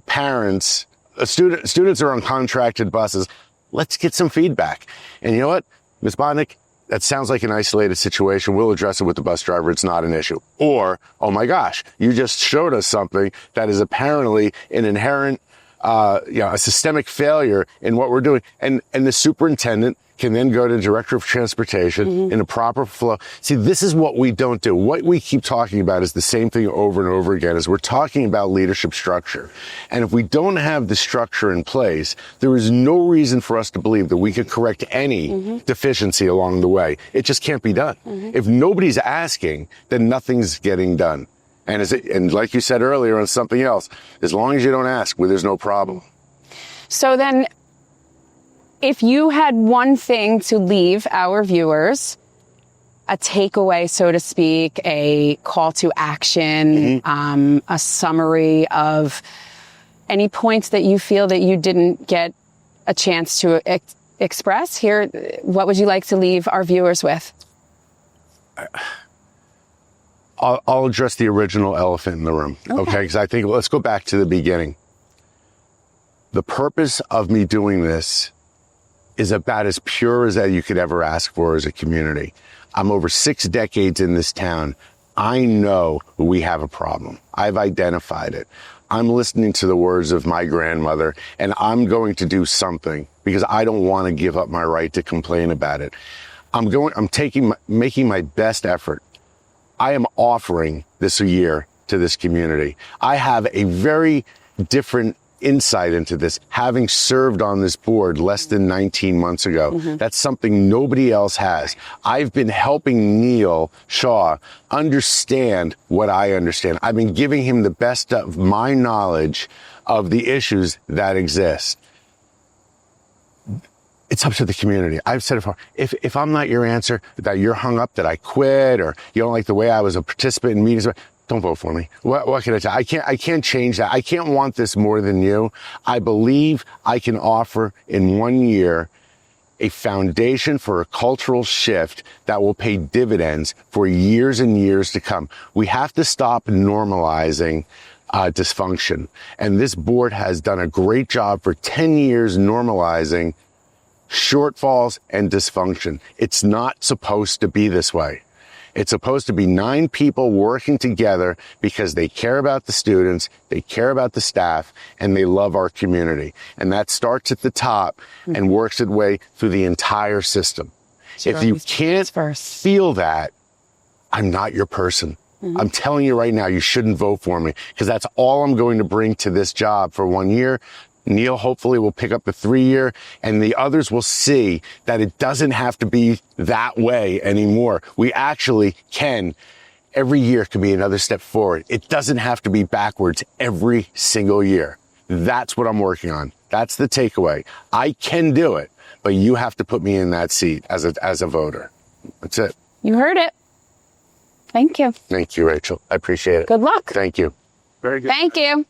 parents. Students are on contracted buses. Let's get some feedback. And you know what, Ms. Bodnick, that sounds like an isolated situation. We'll address it with the bus driver. It's not an issue. Or, oh my gosh, you just showed us something that is apparently an inherent, a systemic failure in what we're doing. And the superintendent can then go to the director of transportation in a proper flow. See, this is what we don't do. What we keep talking about is the same thing over and over again, is we're talking about leadership structure. And if we don't have the structure in place, there is no reason for us to believe that we could correct any deficiency along the way. It just can't be done. If nobody's asking, then nothing's getting done. And like you said earlier on something else, as long as you don't ask, there's no problem. So then, if you had one thing to leave our viewers, a takeaway, so to speak, a call to action, a summary of any points that you feel that you didn't get a chance to express here, what would you like to leave our viewers with? I'll address the original elephant in the room, okay? Because I think, let's go back to the beginning. The purpose of me doing this is about as pure as that you could ever ask for as a community. I'm over 6 decades in this town. I know we have a problem. I've identified it. I'm listening to the words of my grandmother, and I'm going to do something because I don't want to give up my right to complain about it. Making my best effort. I am offering this a year to this community. I have a very different insight into this, having served on this board less than 19 months ago. That's something nobody else has. I've been helping Neil Shaw understand what I understand. I've been giving him the best of my knowledge of the issues that exist. It's up to the community. I've said it before. If I'm not your answer, that you're hung up, that I quit, or you don't like the way I was a participant in meetings, don't vote for me. What can I tell you? I can't change that. I can't want this more than you. I believe I can offer in 1 year a foundation for a cultural shift that will pay dividends for years and years to come. We have to stop normalizing dysfunction. And this board has done a great job for 10 years normalizing shortfalls and dysfunction. It's not supposed to be this way. It's supposed to be 9 people working together because they care about the students, they care about the staff, and they love our community. And that starts at the top and works its way through the entire system. If you can't feel that, I'm not your person. I'm telling you right now, you shouldn't vote for me because that's all I'm going to bring to this job for 1 year. Neil hopefully will pick up the 3-year, and the others will see that it doesn't have to be that way anymore. We actually can. Every year can be another step forward. It doesn't have to be backwards every single year. That's what I'm working on. That's the takeaway. I can do it, but you have to put me in that seat as a voter. That's it. You heard it. Thank you. Thank you, Rachel. I appreciate it. Good luck. Thank you. Very good. Thank you.